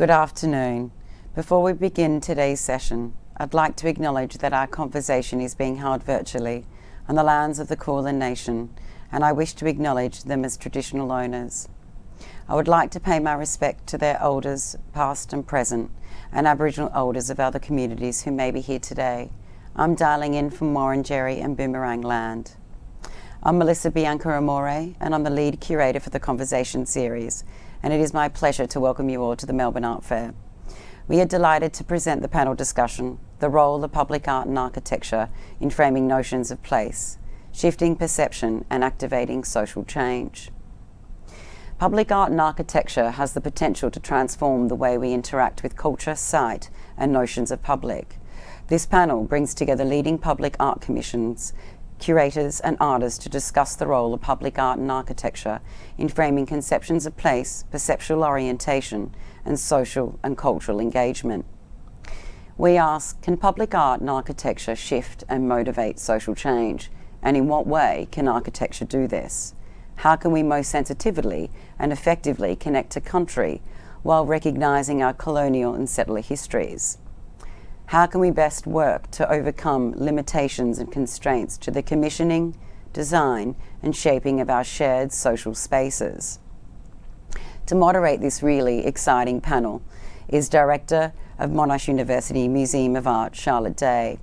Good afternoon. Before we begin today's session, I'd like to acknowledge that our conversation is being held virtually on the lands of the Kulin Nation, and I wish to acknowledge them as traditional owners. I would like to pay my respect to their elders, past and present, and Aboriginal elders of other communities who may be here today. I'm dialing in from Wurundjeri and Boomerang land. I'm Melissa Bianca Amore, and I'm the lead curator for the Conversation series, and it is my pleasure to welcome you all to the Melbourne Art Fair. We are delighted to present the panel discussion, The Role of Public Art and Architecture in Framing Notions of Place, Shifting Perception and Activating Social Change. Public art and architecture has the potential to transform the way we interact with culture, sight, and notions of public. This panel brings together leading public art commissions, curators and artists to discuss the role of public art and architecture in framing conceptions of place, perceptual orientation, and social and cultural engagement. We ask, can public art and architecture shift and motivate social change? And in what way can architecture do this? How can we most sensitively and effectively connect to country while recognising our colonial and settler histories? How can we best work to overcome limitations and constraints to the commissioning, design, and shaping of our shared social spaces? To moderate this really exciting panel is Director of Monash University Museum of Art, Charlotte Day.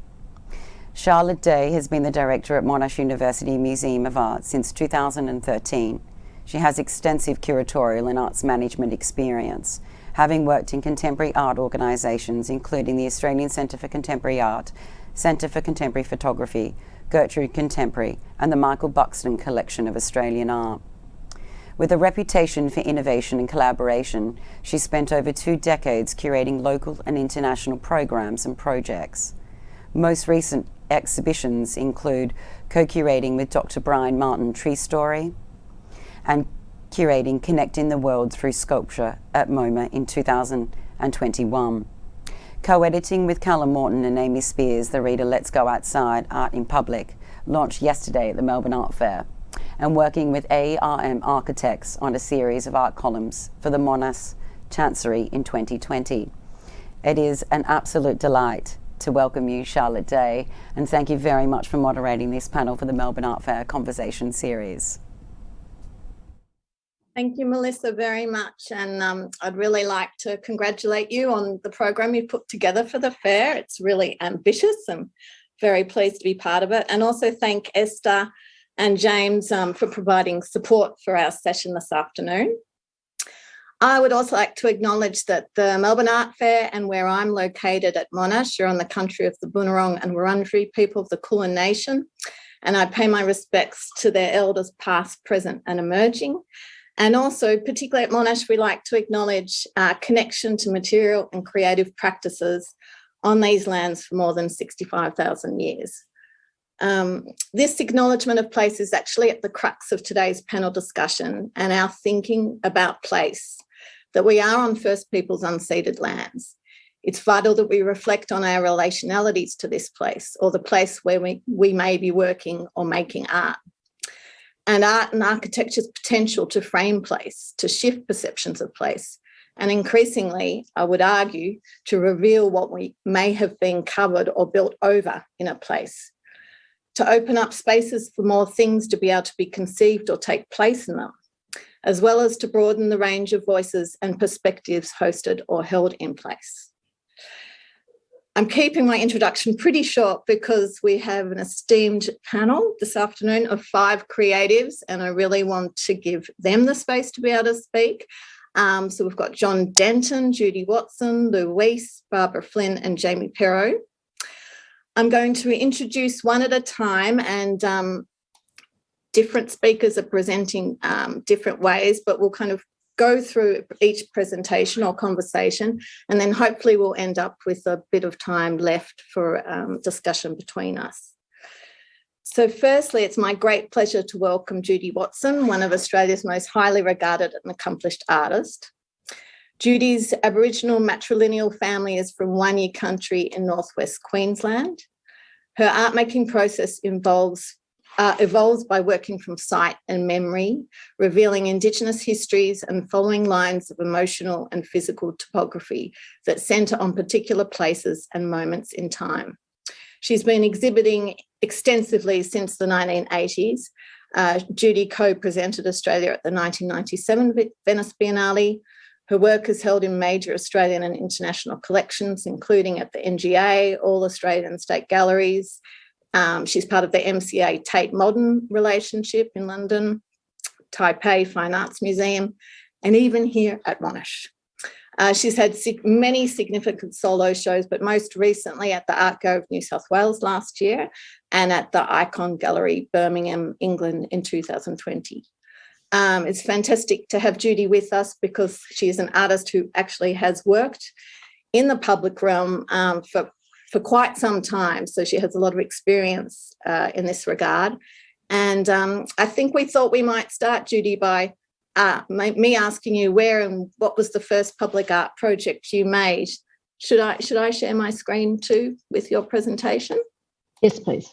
Charlotte Day has been the Director at Monash University Museum of Art since 2013. She has extensive curatorial and arts management experience, having worked in contemporary art organisations including the Australian Centre for Contemporary Art, Centre for Contemporary Photography, Gertrude Contemporary, and the Michael Buxton Collection of Australian Art. With a reputation for innovation and collaboration, she spent over 2 decades curating local and international programs and projects. Most recent exhibitions include co-curating with Dr. Brian Martin Tree Story and curating Connecting the World Through Sculpture at MoMA in 2021. Co-editing with Callum Morton and Amy Spears, the Reader Let's Go Outside Art in Public, launched yesterday at the Melbourne Art Fair, and working with ARM Architects on a series of art columns for the Monash Chancery in 2020. It is an absolute delight to welcome you, Charlotte Day, and thank you very much for moderating this panel for the Melbourne Art Fair Conversation series. Thank you, Melissa, very much. And I'd really like to congratulate you on the program you put together for the fair. It's really ambitious. I'm very pleased to be part of it. And also thank Esther and James for providing support for our session this afternoon. I would also like to acknowledge that the Melbourne Art Fair and where I'm located at Monash are on the country of the Boonwurrung and Wurundjeri people of the Kulin Nation. And I pay my respects to their elders past, present and emerging. And also, particularly at Monash, we like to acknowledge our connection to material and creative practices on these lands for more than 65,000 years. This acknowledgement of place is actually at the crux of today's panel discussion and our thinking about place, that we are on First Peoples unceded lands. It's vital that we reflect on our relationalities to this place or the place where we may be working or making art. And art and architecture's potential to frame place, to shift perceptions of place, and increasingly, I would argue, to reveal what we may have been covered or built over in a place, to open up spaces for more things to be able to be conceived or take place in them, as well as to broaden the range of voices and perspectives hosted or held in place. I'm keeping my introduction pretty short because we have an esteemed panel this afternoon of 5 creatives, and I really want to give them the space to be able to speak. So we've got John Denton, Judy Watson, Lou Weiss, Barbara Flynn and Jamie Perrow. I'm going to introduce one at a time, and different speakers are presenting different ways, but we'll kind of go through each presentation or conversation, and then hopefully we'll end up with a bit of time left for discussion between us. So firstly, it's my great pleasure to welcome Judy Watson, one of Australia's most highly regarded and accomplished artists. Judy's Aboriginal matrilineal family is from Wanya country in northwest Queensland. Her art making process involves evolves by working from sight and memory, revealing Indigenous histories and following lines of emotional and physical topography that centre on particular places and moments in time. She's been exhibiting extensively since the 1980s. Judy co-presented Australia at the 1997 Venice Biennale. Her work is held in major Australian and international collections, including at the NGA, all Australian state galleries. She's part of the MCA Tate Modern Relationship in London, Taipei Fine Arts Museum, and even here at Monash. She's had many significant solo shows, but most recently at the Art Go of New South Wales last year and at the Icon Gallery, Birmingham, England in 2020. It's fantastic to have Judy with us because she is an artist who actually has worked in the public realm for quite some time. So she has a lot of experience in this regard. And I think we thought we might start, Judy, by me asking you where and what was the first public art project you made. Should I share my screen too with your presentation? Yes, please.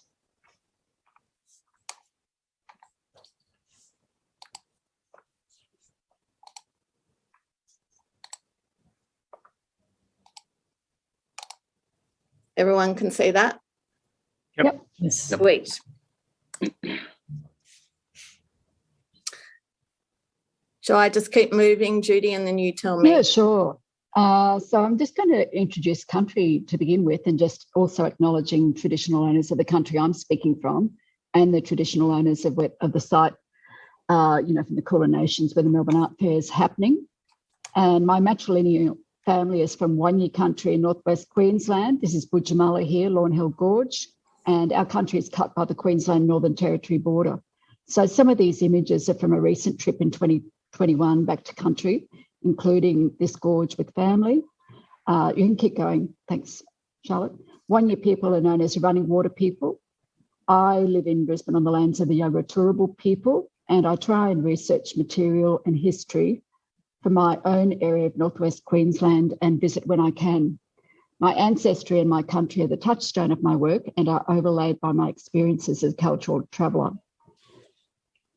Everyone can see that? Yep. Yes. Sweet. Shall I just keep moving, Judy, and then you tell me? Yeah, sure. So I'm just going to introduce country to begin with, and just also acknowledging traditional owners of the country I'm speaking from and the traditional owners of the site, from the Kulin Nations where the Melbourne Art Fair is happening. And my matrilineal family is from Wanya country in northwest Queensland. This is Budjamala here, Lawnhill Gorge, and our country is cut by the Queensland Northern Territory border. So some of these images are from a recent trip in 2021 back to country, including this gorge with family. You can keep going. Thanks, Charlotte. Wanya people are known as running water people. I live in Brisbane on the lands of the Yagara Turrbal people, and I try and research material and history for my own area of northwest Queensland and visit when I can. My ancestry and my country are the touchstone of my work and are overlaid by my experiences as a cultural traveller.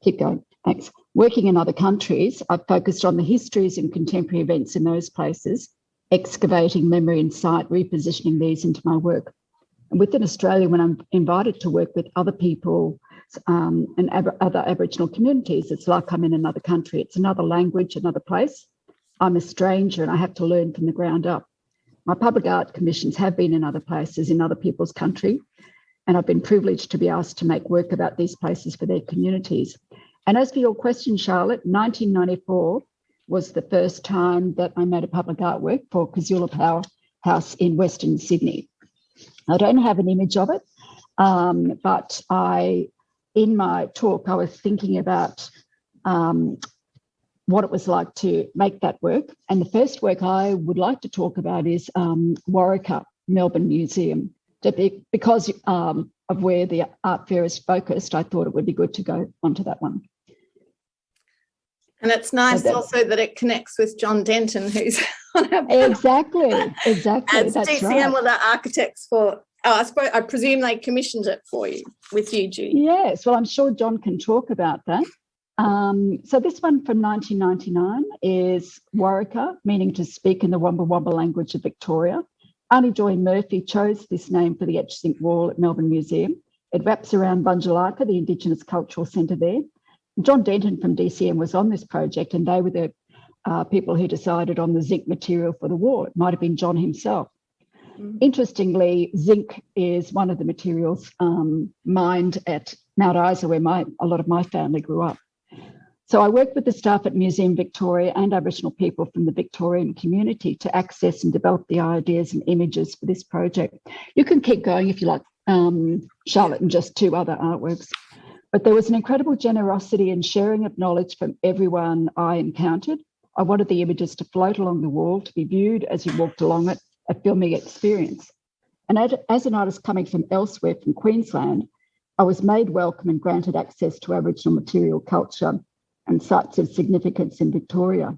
Keep going, thanks. Working in other countries, I've focused on the histories and contemporary events in those places, excavating memory and sight, repositioning these into my work. And within Australia, when I'm invited to work with other people and other Aboriginal communities, it's like I'm in another country. It's another language, another place. I'm a stranger and I have to learn from the ground up. My public art commissions have been in other places, in other people's country, and I've been privileged to be asked to make work about these places for their communities. And as for your question, Charlotte, 1994 was the first time that I made a public artwork for Kazula Power House in Western Sydney. I don't have an image of it, but in my talk, I was thinking about what it was like to make that work. And the first work I would like to talk about is Waurika Melbourne Museum. Because of where the art fair is focused, I thought it would be good to go onto that one. And it's nice also that it connects with John Denton, who's on our panel. Exactly. And that's DCM right. were the architects for, I presume they commissioned it for you, with you, Judy. Yes, well, I'm sure John can talk about that. So this one from 1999 is Waurika, meaning to speak in the Wamba Wamba language of Victoria. Arnie Joy Murphy chose this name for the etched zinc wall at Melbourne Museum. It wraps around Bunjalaka, the Indigenous Cultural Centre there. John Denton from DCM was on this project, and they were the people who decided on the zinc material for the wall. It might have been John himself. Mm-hmm. Interestingly, zinc is one of the materials mined at Mount Isa, where a lot of my family grew up. So I worked with the staff at Museum Victoria and Aboriginal people from the Victorian community to access and develop the ideas and images for this project. You can keep going if you like, Charlotte, and just two other artworks. But there was an incredible generosity and sharing of knowledge from everyone I encountered. I wanted the images to float along the wall, to be viewed as you walked along it, a filming experience. And as an artist coming from elsewhere, from Queensland, I was made welcome and granted access to Aboriginal material, culture and sites of significance in Victoria.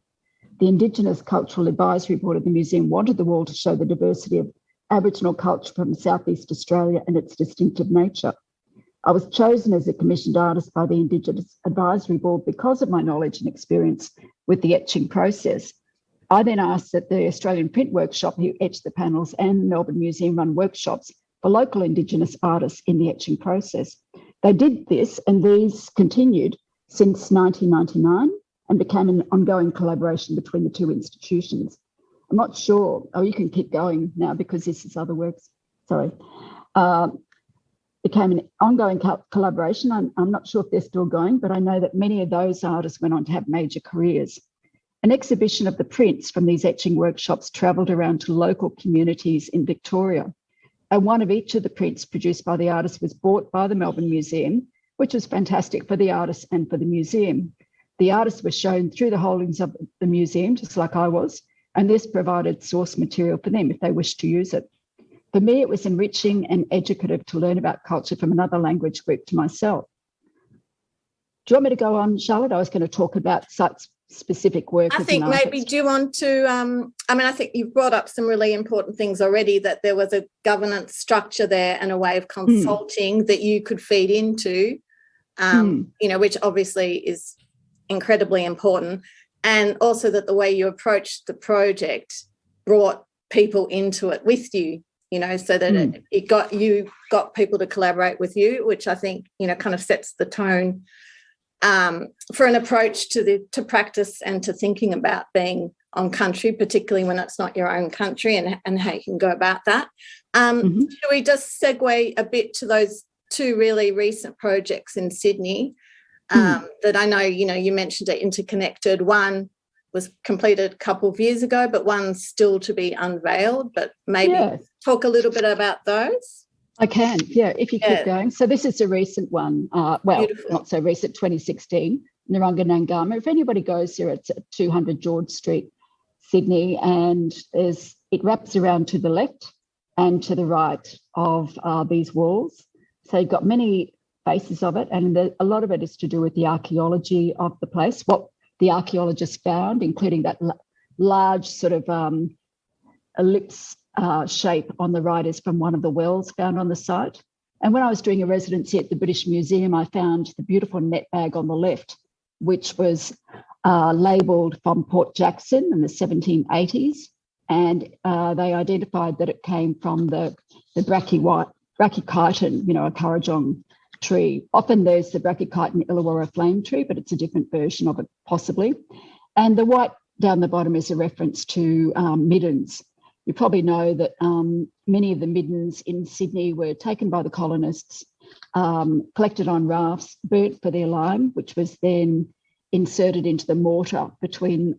The Indigenous Cultural Advisory Board of the museum wanted the wall to show the diversity of Aboriginal culture from Southeast Australia and its distinctive nature. I was chosen as a commissioned artist by the Indigenous Advisory Board because of my knowledge and experience with the etching process. I then asked that the Australian Print Workshop, who etched the panels, and Melbourne Museum run workshops for local Indigenous artists in the etching process. They did this, and these continued since 1999 and became an ongoing collaboration between the two institutions. I'm not sure, you can keep going now because this is other works, sorry. Became an ongoing collaboration. I'm not sure if they're still going, but I know that many of those artists went on to have major careers. An exhibition of the prints from these etching workshops travelled around to local communities in Victoria. And one of each of the prints produced by the artist was bought by the Melbourne Museum, which was fantastic for the artist and for the museum. The artists were shown through the holdings of the museum, just like I was, and this provided source material for them if they wished to use it. For me, it was enriching and educative to learn about culture from another language group to myself. Do you want me to go on, Charlotte? I was going to talk about site-specific work. I think maybe, do you want to, I think you've brought up some really important things already, that there was a governance structure there and a way of consulting that you could feed into, which obviously is incredibly important. And also that the way you approached the project brought people into it with you, so that you got people to collaborate with you, which I think, kind of sets the tone for an approach to practice and to thinking about being on country, particularly when it's not your own country, and how you can go about that. Should we just segue a bit to those two really recent projects in Sydney that I know, you mentioned are interconnected. One was completed a couple of years ago, but one's still to be unveiled, but maybe talk a little bit about those. I can, if you keep going. So this is a recent one, Beautiful. Not so recent, 2016, Narungga Nangama. If anybody goes there, it's at 200 George Street, Sydney, and it wraps around to the left and to the right of these walls. So you've got many faces of it, and a lot of it is to do with the archaeology of the place, what the archaeologists found, including that large sort of ellipse shape on the right is from one of the wells found on the site. And when I was doing a residency at the British Museum, I found the beautiful net bag on the left, which was labelled from Port Jackson in the 1780s. And they identified that it came from the brachychiton, a Kurrajong tree. Often there's the brachychiton Illawarra flame tree, but it's a different version of it, possibly. And the white down the bottom is a reference to middens. You probably know that many of the middens in Sydney were taken by the colonists, collected on rafts, burnt for their lime, which was then inserted into the mortar between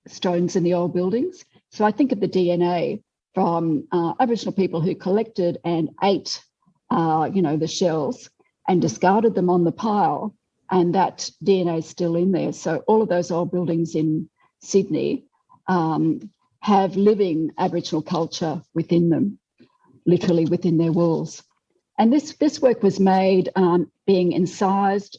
stones in the old buildings. So I think of the DNA from Aboriginal people who collected and ate, the shells and discarded them on the pile, and that DNA is still in there. So all of those old buildings in Sydney have living Aboriginal culture within them, literally within their walls. And this work was made being incised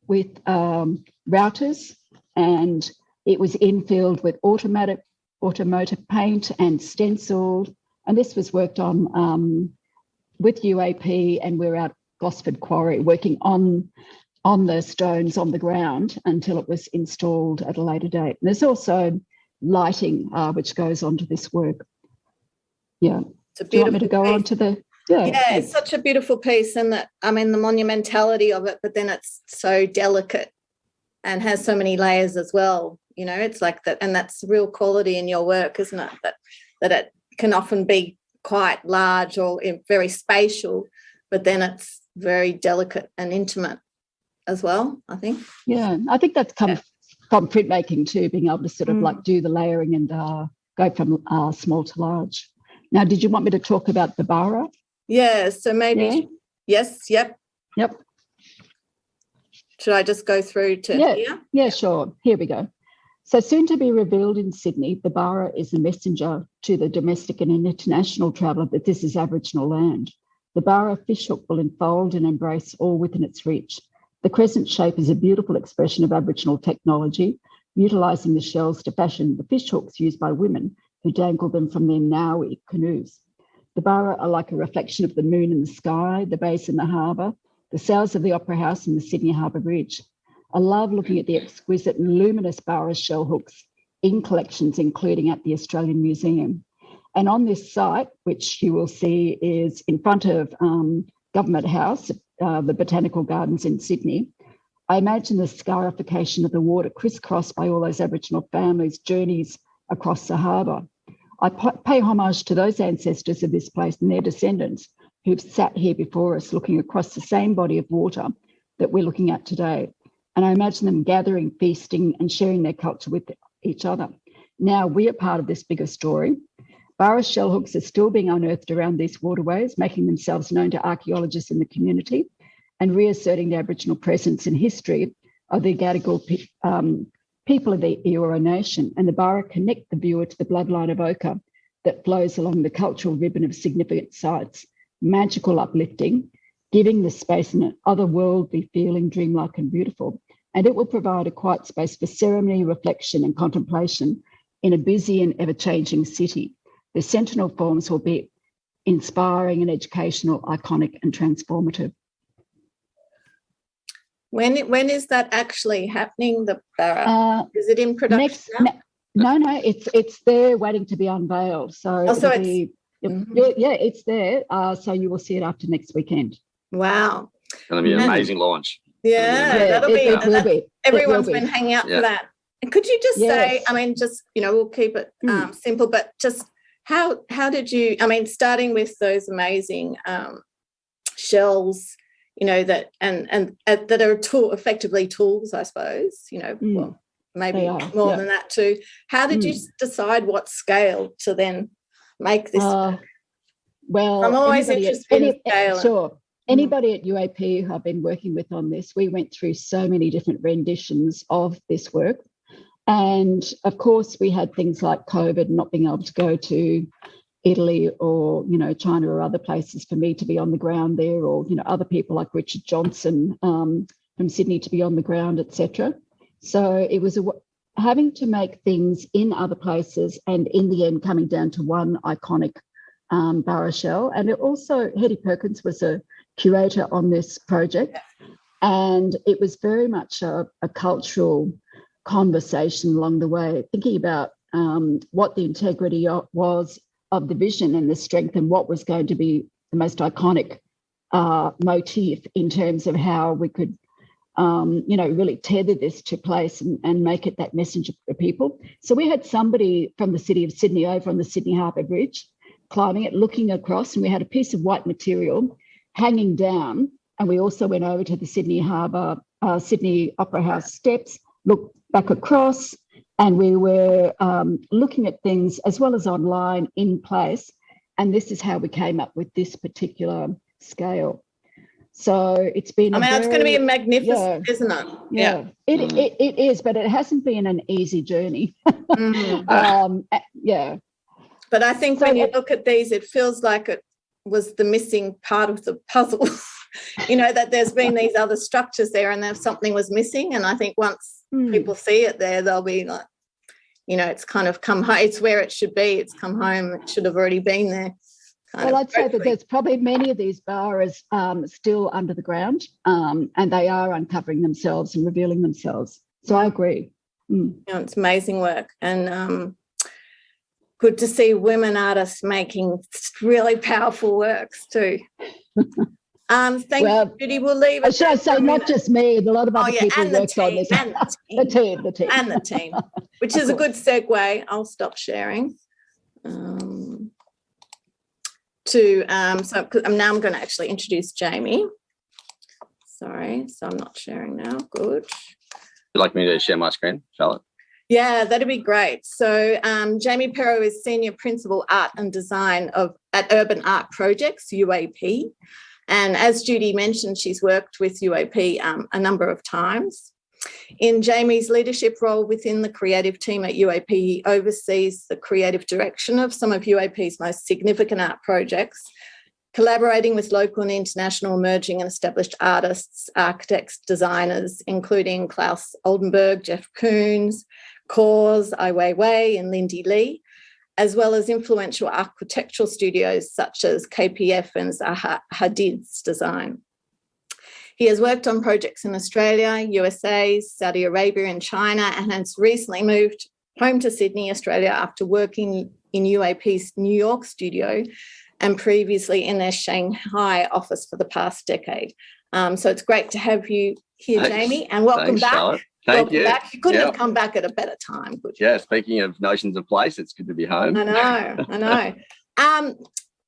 with routers, and it was infilled with automotive paint and stenciled. And this was worked on with UAP, and we're out Gosford Quarry working on the stones on the ground until it was installed at a later date. And there's also lighting which goes onto this work. Yeah. Do you want me to go on to the... Yeah, it's such a beautiful piece, and the monumentality of it, but then it's so delicate and has so many layers as well. It's like that, and that's real quality in your work, isn't it? That it can often be quite large or very spatial, but then it's very delicate and intimate as well, I think. Yeah, I think that's come from printmaking too, being able to sort of like do the layering and go from small to large. Now, did you want me to talk about the Bara? Yeah, so maybe, yes, yep. Should I just go through to here? Yeah, sure. Here we go. So soon to be revealed in Sydney, the Bara is the messenger to the domestic and international traveller that this is Aboriginal land. The Bara fishhook will enfold and embrace all within its reach. The crescent shape is a beautiful expression of Aboriginal technology, utilising the shells to fashion the fishhooks used by women who dangle them from their Ngawi canoes. The Bara are like a reflection of the moon in the sky, the bays in the harbour, the sails of the Opera House and the Sydney Harbour Bridge. I love looking at the exquisite and luminous Barra shell hooks in collections, including at the Australian Museum. And on this site, which you will see is in front of Government House, the Botanical Gardens in Sydney, I imagine the scarification of the water crisscrossed by all those Aboriginal families' journeys across the harbour. I pay homage to those ancestors of this place and their descendants who've sat here before us looking across the same body of water that we're looking at today. And I imagine them gathering, feasting and sharing their culture with each other. Now we are part of this bigger story. Barra shell hooks are still being unearthed around these waterways, making themselves known to archaeologists in the community and reasserting the Aboriginal presence and history of the Gadigal people of the Eora Nation. And the Barra connect the viewer to the bloodline of ochre that flows along the cultural ribbon of significant sites, magical, uplifting, giving the space an otherworldly feeling, dreamlike and beautiful. And it will provide a quiet space for ceremony, reflection and contemplation in a busy and ever-changing city. The Sentinel forms will be inspiring and educational, iconic and transformative. When is that actually happening, the Barra? Is it in production now? No, it's there waiting to be unveiled. So, it's there. So you will see it after next weekend. Wow. It's going to be an amazing launch. Yeah, it will be. Everyone's been hanging out for that. And could you just say, I mean, just, we'll keep it simple, but just how did you, starting with those amazing shells, that and that are effectively tools, I suppose, well, maybe more than that too. How did you decide what scale to then make this work? Well, I'm always interested in scale. Sure. Anybody at UAP who I've been working with on this, we went through so many different renditions of this work. And of course, we had things like COVID, not being able to go to Italy or, China or other places for me to be on the ground there, or, other people like Richard Johnson from Sydney to be on the ground, etc. So it was having to make things in other places and in the end coming down to one iconic Barra shell. And it also, Hetty Perkins was a curator on this project, and it was very much a cultural conversation along the way, thinking about what the integrity was of the vision and the strength and what was going to be the most iconic motif in terms of how we could, really tether this to place and make it that messenger for people. So we had somebody from the City of Sydney over on the Sydney Harbour Bridge climbing it, looking across, and we had a piece of white material hanging down. And we also went over to the Sydney Opera House steps, looked back across, and we were looking at things as well as online in place. And this is how we came up with this particular scale. So it's been it's going to be magnificent, isn't it? Yeah. It is, but it hasn't been an easy journey. But I think when you look at these, it feels like it was the missing part of the puzzle, that there's been these other structures there and something was missing. And I think once people see it there, they'll be like, it's kind of come home. It's where it should be. It's come home. It should have already been there. Well, I'd say that there's probably many of these Barras still under the ground, and they are uncovering themselves and revealing themselves. So I agree. It's amazing work. And good to see women artists making really powerful works too. Thank you, Judy. We'll leave it. Should I say not just me, a lot of other people worked on this. And the team, which is a good segue. I'll stop sharing. So now I'm going to actually introduce Jamie. Sorry, so I'm not sharing now. Good. Would you like me to share my screen, Charlotte? Yeah, that'd be great. So Jamie Perrow is Senior Principal Art and Design at Urban Art Projects, UAP. And as Judy mentioned, she's worked with UAP a number of times. In Jamie's leadership role within the creative team at UAP, he oversees the creative direction of some of UAP's most significant art projects, collaborating with local and international emerging and established artists, architects, designers, including Klaus Oldenburg, Jeff Koons, Kors, Ai Weiwei and Lindy Lee, as well as influential architectural studios such as KPF and Zaha Hadid's design. He has worked on projects in Australia, USA, Saudi Arabia, and China, and has recently moved home to Sydney, Australia, after working in UAP's New York studio and previously in their Shanghai office for the past decade. So it's great to have you here, Thanks. Jamie, and welcome Thanks, back. Charlotte. Thank you. Back. You couldn't Yep. have come back at a better time, could you? Yeah, speaking of notions of place, it's good to be home. I know.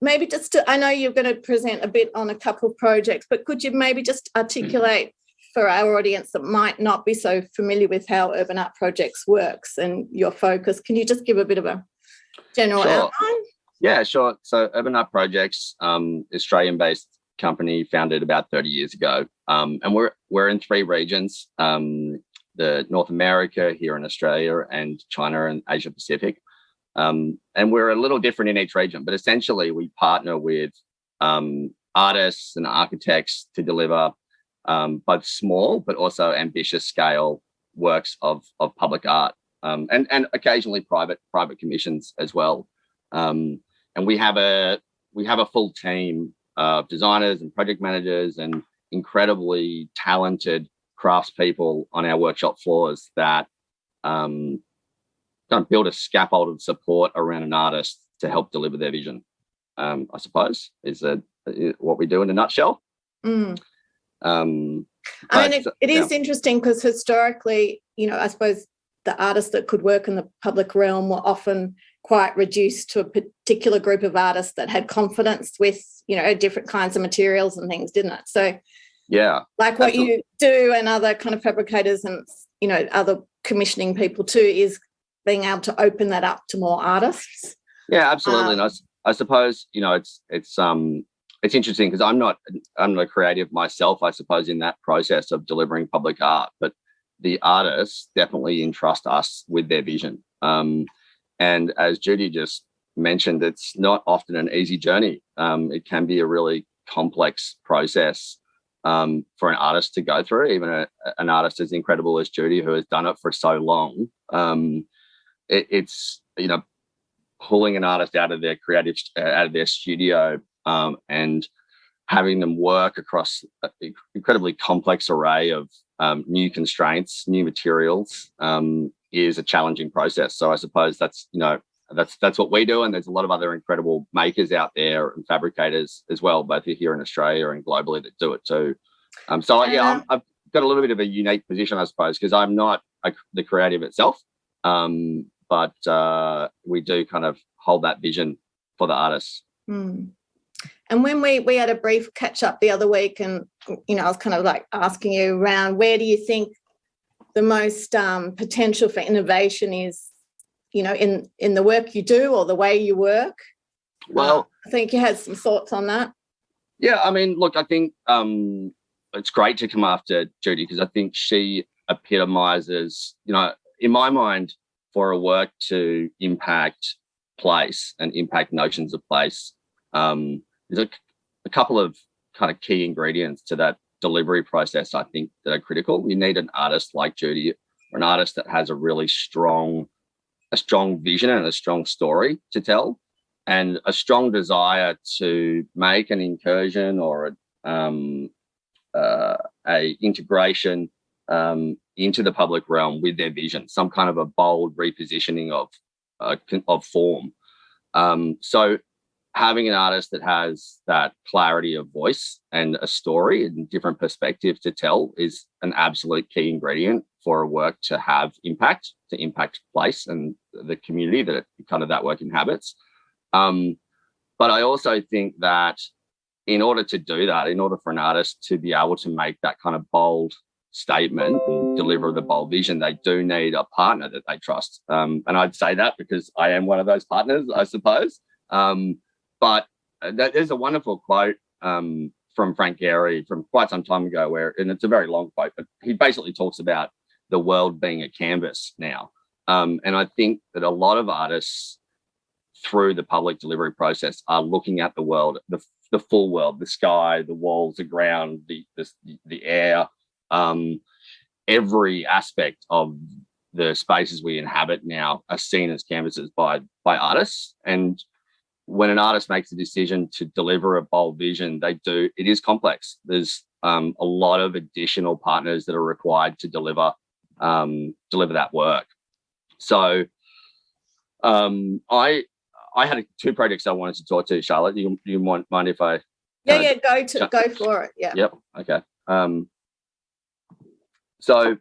Maybe I know you're going to present a bit on a couple of projects, but could you maybe just articulate for our audience that might not be so familiar with how Urban Art Projects works and your focus? Can you just give a bit of a general outline? Yeah, sure. So Urban Art Projects, Australian-based company founded about 30 years ago. And we're in 3 regions, the North America, here in Australia, and China and Asia Pacific. And we're a little different in each region, but essentially we partner with artists and architects to deliver both small but also ambitious scale works of public art, and occasionally private commissions as well. And we have a full team of designers and project managers and incredibly talented craftspeople on our workshop floors that kind of build a scaffold of support around an artist to help deliver their vision. I suppose is what we do in a nutshell. I mean, it is interesting because historically, I suppose the artists that could work in the public realm were often quite reduced to a particular group of artists that had confidence with, different kinds of materials and things, didn't it? So, yeah, like what you do and other kind of fabricators and, other commissioning people too, is being able to open that up to more artists. Yeah, absolutely. And I suppose, it's interesting because I'm not a creative myself, I suppose, in that process of delivering public art, but the artists definitely entrust us with their vision. And as Judy just mentioned, it's not often an easy journey. It can be a really complex process for an artist to go through, even an artist as incredible as Judy, who has done it for so long. It's pulling an artist out of their studio and having them work across an incredibly complex array of new constraints, new materials, is a challenging process. So I suppose that's what we do, and there's a lot of other incredible makers out there and fabricators as well, both here in Australia and globally, that do it too. I've got a little bit of a unique position, I suppose, because I'm not the creative itself, but we do kind of hold that vision for the artists. And when we had a brief catch up the other week, and I was kind of like asking you around, where do you think the most potential for innovation is, in the work you do or the way you work? Well, I think you had some thoughts on that. Yeah, I mean, look, I think it's great to come after Judy because I think she epitomizes, in my mind, for a work to impact place and impact notions of place, there's a couple of kind of key ingredients to that delivery process, I think, that are critical. You need an artist like Judy, or an artist that has a really strong vision and a strong story to tell, and a strong desire to make an incursion or a integration into the public realm with their vision, some kind of a bold repositioning of form. So having an artist that has that clarity of voice and a story and different perspective to tell is an absolute key ingredient for a work to have impact, to impact place and the community that work inhabits. But I also think that in order to do that, in order for an artist to be able to make that kind of bold statement and deliver the bold vision, they do need a partner that they trust. And I'd say that because I am one of those partners, I suppose. But there's a wonderful quote from Frank Gehry from quite some time ago and it's a very long quote, but he basically talks about the world being a canvas now. And I think that a lot of artists through the public delivery process are looking at the world, the full world, the sky, the walls, the ground, the air, every aspect of the spaces we inhabit now are seen as canvases by artists. And when an artist makes a decision to deliver a bold vision, it is complex. There's a lot of additional partners that are required to deliver that work. So I had two projects I wanted to talk to, Charlotte. You mind if I? Go for it. Yeah. Yep. Okay. So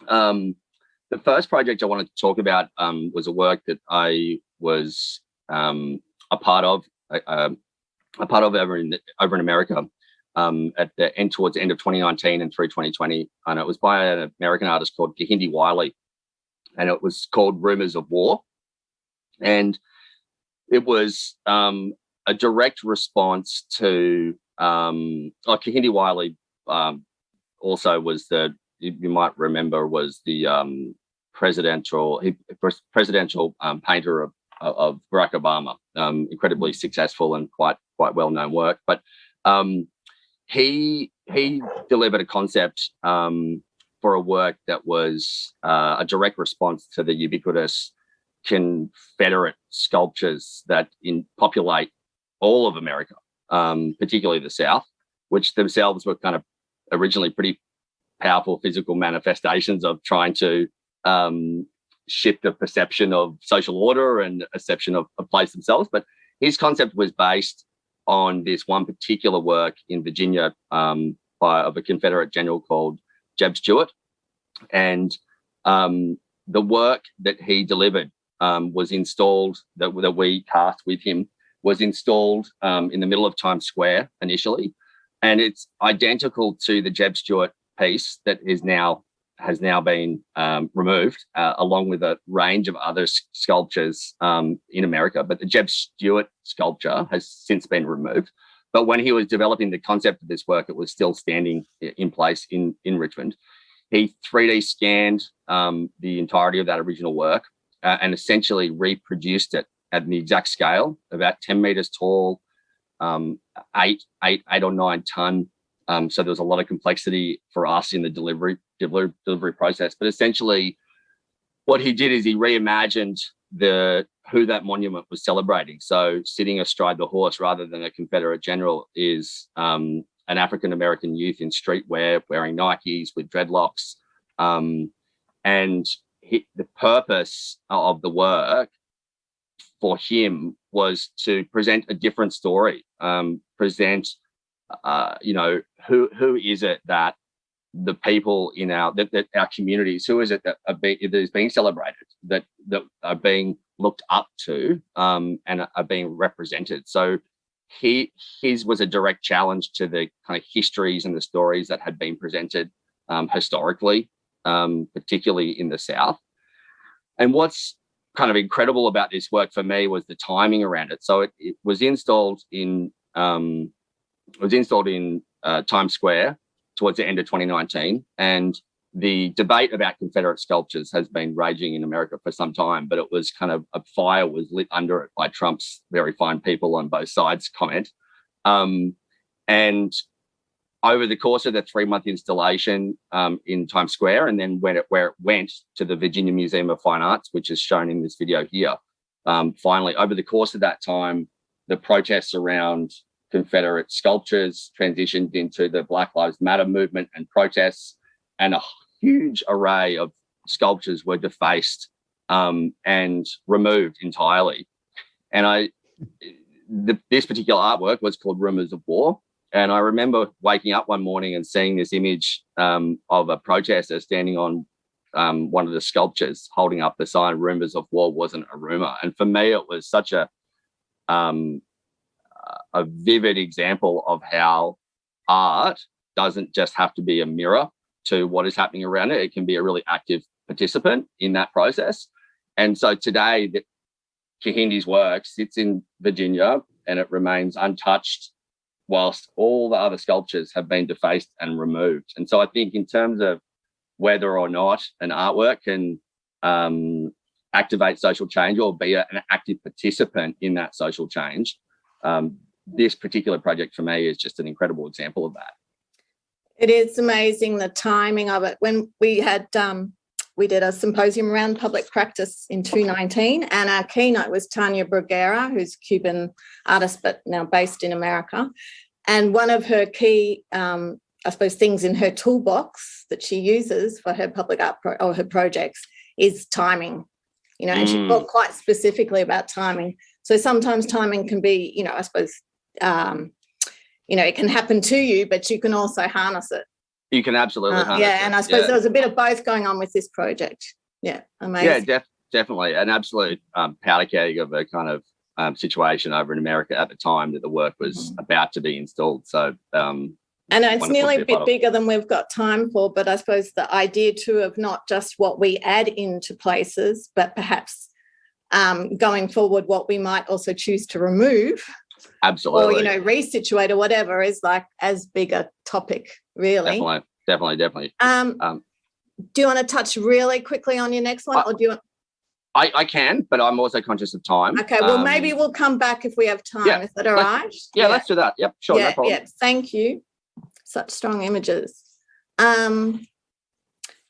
the first project I wanted to talk about was a work that I was a part of over in America towards the end of 2019 and through 2020, and it was by an American artist called Kehinde Wiley, and it was called Rumors of War, and it was a direct response to Kehinde Wiley. Also was you might remember was the presidential painter of Barack Obama, incredibly successful and quite well-known work. But he delivered a concept for a work that was a direct response to the ubiquitous Confederate sculptures that populate all of America, particularly the South, which themselves were kind of originally pretty powerful physical manifestations of trying to shift the perception of social order and a perception of place themselves. But his concept was based on this one particular work in Virginia of a Confederate general called Jeb Stuart. And the work that he delivered was installed, that we cast with him, was installed in the middle of Times Square initially. And it's identical to the Jeb Stuart piece that has now been removed, along with a range of other sculptures in America. But the Jeb Stuart sculpture has since been removed. But when he was developing the concept of this work, it was still standing in place in Richmond. He 3D scanned the entirety of that original work and essentially reproduced it at the exact scale, about 10 meters tall, 8 or 9 ton. So there was a lot of complexity for us in the delivery process. But essentially, what he did is he reimagined who that monument was celebrating. So sitting astride the horse rather than a Confederate general is an African-American youth in streetwear wearing Nikes with dreadlocks. And the purpose of the work for him was to present a different story, present who is it that the people in our communities, who is it that is being celebrated, that are being looked up to and are being represented. So his was a direct challenge to the kind of histories and the stories that had been presented historically, particularly in the South. And what's kind of incredible about this work for me was the timing around it. So it was installed in Times Square towards the end of 2019, and the debate about Confederate sculptures has been raging in America for some time, but it was kind of a fire was lit under it by Trump's very fine people on both sides comment. And over the course of the 3-month installation in Times Square, and then where it went to the Virginia Museum of Fine Arts, which is shown in this video here, finally, over the course of that time, the protests around Confederate sculptures transitioned into the Black Lives Matter movement and protests, and a huge array of sculptures were defaced and removed entirely. And this particular artwork was called Rumors of War. And I remember waking up one morning and seeing this image of a protester standing on one of the sculptures holding up the sign, Rumors of War wasn't a rumor. And for me, it was such a vivid example of how art doesn't just have to be a mirror to what is happening around it. It can be a really active participant in that process. And so today, Kehinde's work sits in Virginia and it remains untouched whilst all the other sculptures have been defaced and removed. And so I think in terms of whether or not an artwork can activate social change or be an active participant in that social change, this particular project for me is just an incredible example of that. It is amazing the timing of it. When we had we did a symposium around public practice in 2019, and our keynote was Tania Bruguera, who's a Cuban artist but now based in America. And one of her key I suppose, things in her toolbox that she uses for her public art or her projects is timing, and she talked quite specifically about timing. So sometimes timing can be, I suppose, it can happen to you, but you can also harness it. You can absolutely harness it. And I suppose there was a bit of both going on with this project. Yeah, amazing. Yeah, definitely. An absolute powder keg of a kind of situation over in America at the time that the work was about to be installed. So, and it's nearly a bit bigger than we've got time for, but I suppose the idea too of not just what we add into places, but perhaps going forward what we might also choose to remove. Absolutely. Or, resituate or whatever is like as big a topic, really. Definitely. Do you want to touch really quickly on your next one, or do you want? I can, but I'm also conscious of time. Okay, well, maybe we'll come back if we have time. Yeah, is that all right? Yeah, let's do that. Yep, sure, no problem. Yeah, thank you. Such strong images. Could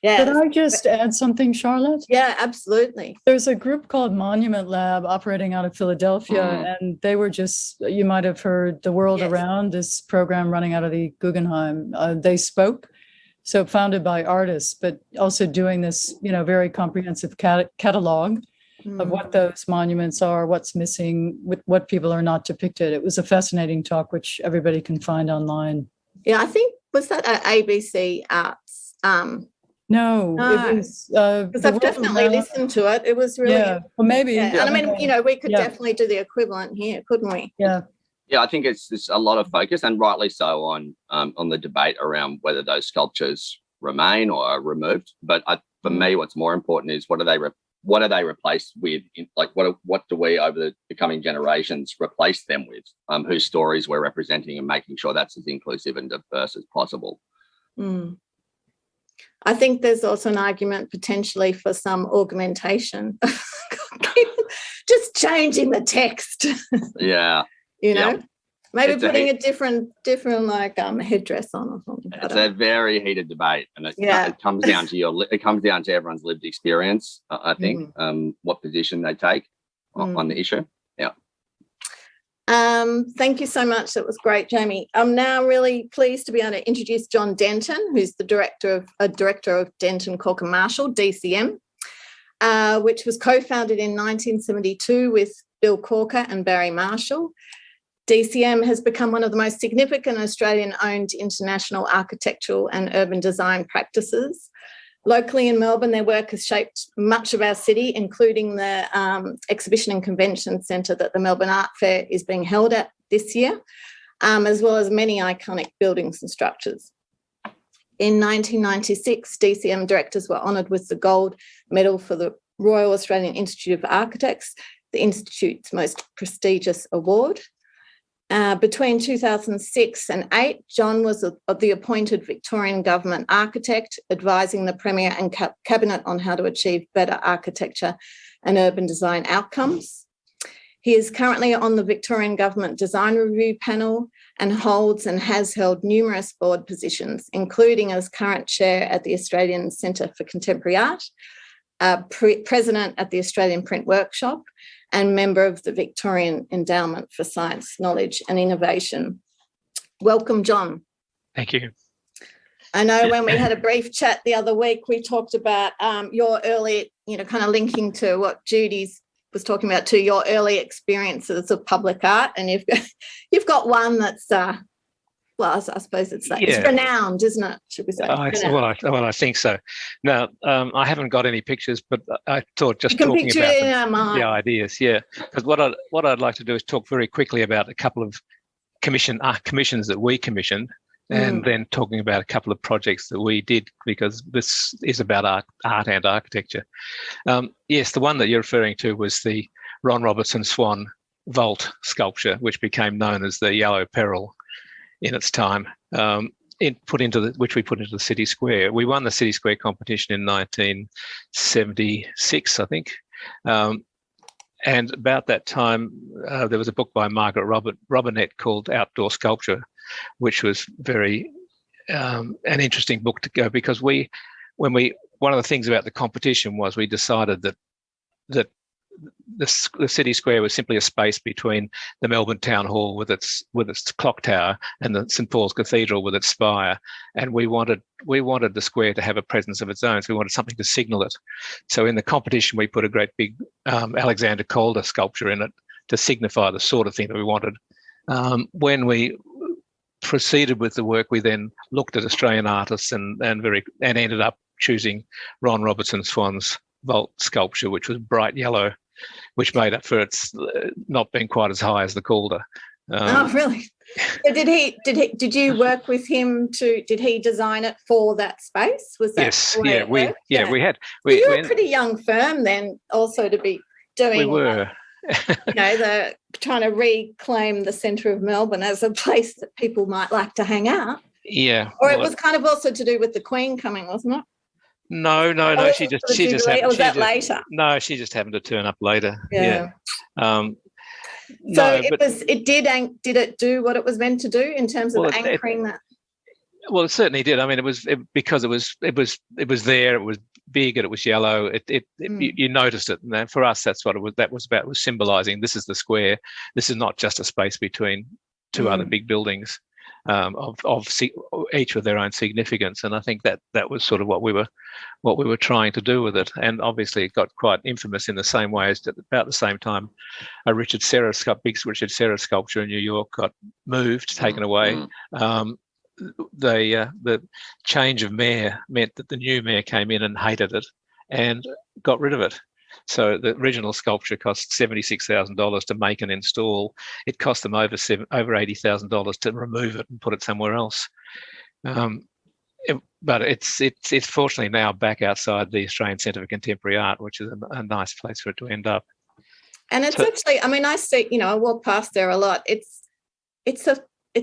I just add something, Charlotte? Yeah, absolutely. There's a group called Monument Lab operating out of Philadelphia, and they were just, you might have heard The World Around, this program running out of the Guggenheim. They spoke, so founded by artists, but also doing this, very comprehensive catalog of what those monuments are, what's missing, what people are not depicted. It was a fascinating talk, which everybody can find online. Yeah, I think, was that at ABC Arts? No, it was because I've definitely listened to it. It was really well, maybe. Yeah. And I mean, we could definitely do the equivalent here, couldn't we? Yeah. Yeah, I think it's a lot of focus, and rightly so, on the debate around whether those sculptures remain or are removed. But for me, what's more important is what are they replaced with? Like, what do we over the coming generations replace them with? Whose stories we're representing, and making sure that's as inclusive and diverse as possible. I think there's also an argument potentially for some augmentation, just changing the text. Yeah. Maybe putting a different like headdress on or something. It's a very heated debate, and it comes down to everyone's lived experience. I think what position they take on the issue. Yeah. Thank you so much. That was great, Jamie. I'm now really pleased to be able to introduce John Denton, who's the director of Denton Corker Marshall, DCM, which was co-founded in 1972 with Bill Corker and Barry Marshall. DCM has become one of the most significant Australian-owned international architectural and urban design practices. Locally in Melbourne, their work has shaped much of our city, including the Exhibition and Convention Centre that the Melbourne Art Fair is being held at this year, as well as many iconic buildings and structures. In 1996, DCM directors were honoured with the Gold Medal for the Royal Australian Institute of Architects, the Institute's most prestigious award. Between 2006 and 2008, John was the appointed Victorian Government architect, advising the Premier and Cabinet on how to achieve better architecture and urban design outcomes. He is currently on the Victorian Government Design Review Panel and holds and has held numerous board positions, including as current chair at the Australian Centre for Contemporary Art, president at the Australian Print Workshop, and member of the Victorian Endowment for Science, Knowledge and Innovation. Welcome, John. Thank you. I know when we had a brief chat the other week, we talked about your early, kind of linking to what Judy's was talking about too, your early experiences of public art, and you've got one that's well, I suppose it's renowned, isn't it? Should we say? I think so. Now, I haven't got any pictures, but I thought just talking about the ideas. Yeah, because what I'd like to do is talk very quickly about a couple of commissions that we commissioned, and then talking about a couple of projects that we did, because this is about art and architecture. Yes, the one that you're referring to was the Ron Robertson Swan vault sculpture, which became known as the Yellow Peril in its time, which we put into the City Square. We won the City Square competition in 1976, I think. And about that time, there was a book by Margaret Robinette called Outdoor Sculpture, which was very an interesting book to go, because one of the things about the competition was we decided that the city square was simply a space between the Melbourne Town Hall with its clock tower and the St Paul's Cathedral with its spire, and we wanted the square to have a presence of its own. So we wanted something to signal it. So in the competition, we put a great big Alexander Calder sculpture in it to signify the sort of thing that we wanted. When we proceeded with the work, we then looked at Australian artists and ended up choosing Ron Robertson Swan's vault sculpture, which was bright yellow, which made up for its not being quite as high as the Calder. Oh, really? So did you work with him did he design it for that space? Was that yes, the way it worked? we had. You were a pretty young firm then, also, to be doing. We were. The trying to reclaim the centre of Melbourne as a place that people might like to hang out. Yeah. Or it was kind of also to do with the Queen coming, wasn't it? No. She just happened. Or was that later? No, she just happened to turn up later. Yeah. No, it did it do what it was meant to do in terms of anchoring that? Well, it certainly did. I mean, because it was there. It was big and it was yellow. You noticed it, and for us, that's what it was. That was about, was symbolising. This is the square. This is not just a space between two other big buildings, of each with their own significance. And I think that was sort of what we were trying to do with it. And obviously, it got quite infamous in the same way as about the same time, a big Richard Serra sculpture in New York got moved, taken away. The change of mayor meant that the new mayor came in and hated it and got rid of it. So the original sculpture cost $76,000 to make and install. It cost them over $80,000 to remove it and put it somewhere else. But it's fortunately now back outside the Australian Centre for Contemporary Art, which is a nice place for it to end up. And it's actually, I mean, I see, I walk past there a lot. It's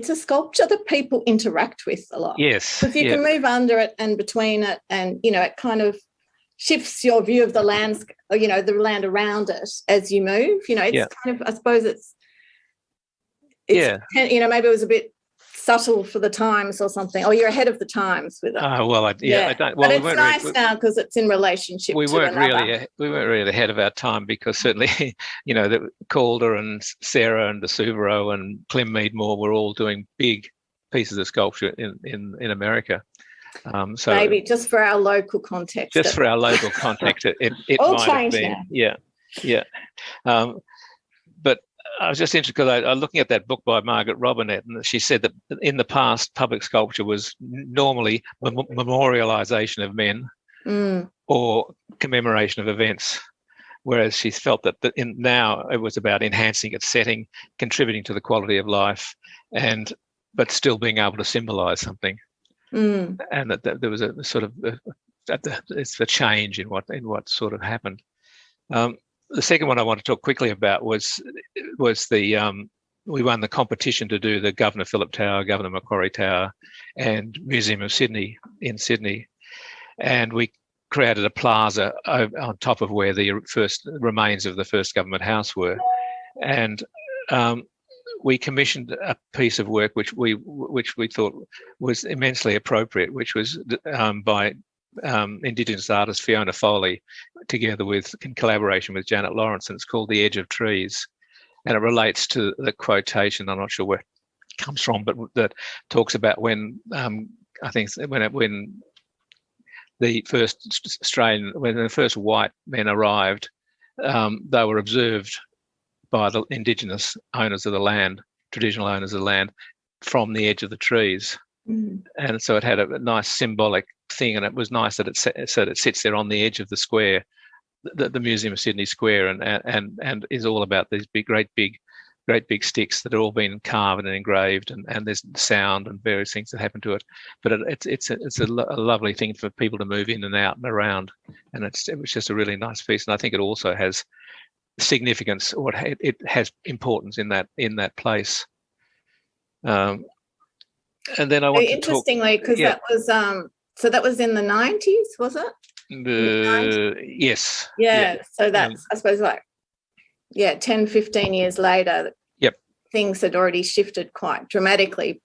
a sculpture that people interact with a lot. Yes. Because you can move under it and between it, and, it kind of shifts your view of the landscape, the land around it as you move. It's kind of, I suppose it's maybe it was a bit subtle for the times or something, or you're ahead of the times with it. I don't. Well, but it's nice now because it's in relationship. We weren't really ahead of our time, because certainly, the Calder and Serra and De Suvero and Clem Meadmore were all doing big pieces of sculpture in America. So maybe just for our local context. Just for our local context, it all might have been. Now. Yeah. But I was just interested because I was looking at that book by Margaret Robinette, and she said that in the past, public sculpture was normally memorialisation of men or commemoration of events, whereas she felt that now it was about enhancing its setting, contributing to the quality of life, but still being able to symbolise something. And that there was a sort of it's the change in what sort of happened. The second one I want to talk quickly about was the we won the competition to do the Governor Phillip Tower, Governor Macquarie Tower, and Museum of Sydney in Sydney, and we created a plaza on top of where the first remains of the first government house were, and we commissioned a piece of work which we thought was immensely appropriate, which was by Indigenous artist Fiona Foley, together in collaboration with Janet Lawrence, and it's called The Edge of Trees, and it relates to the quotation. I'm not sure where it comes from, but that talks about when I think when the first white men arrived, they were observed by the Indigenous owners of the land, traditional owners of the land, from the edge of the trees. And so it had a nice symbolic thing, and it was nice that it sits there on the edge of the square, the Museum of Sydney Square, and is all about these great big sticks that are all been carved and engraved, and there's sound and various things that happen to it. But it's a lovely thing for people to move in and out and around, and it was just a really nice piece. And I think it also has significance, or it has importance in that place. And then I want to interestingly, because that was so that was in the 90s, was it? Yes. Yeah. So that's I suppose 10, 15 years later. Yep. Things had already shifted quite dramatically.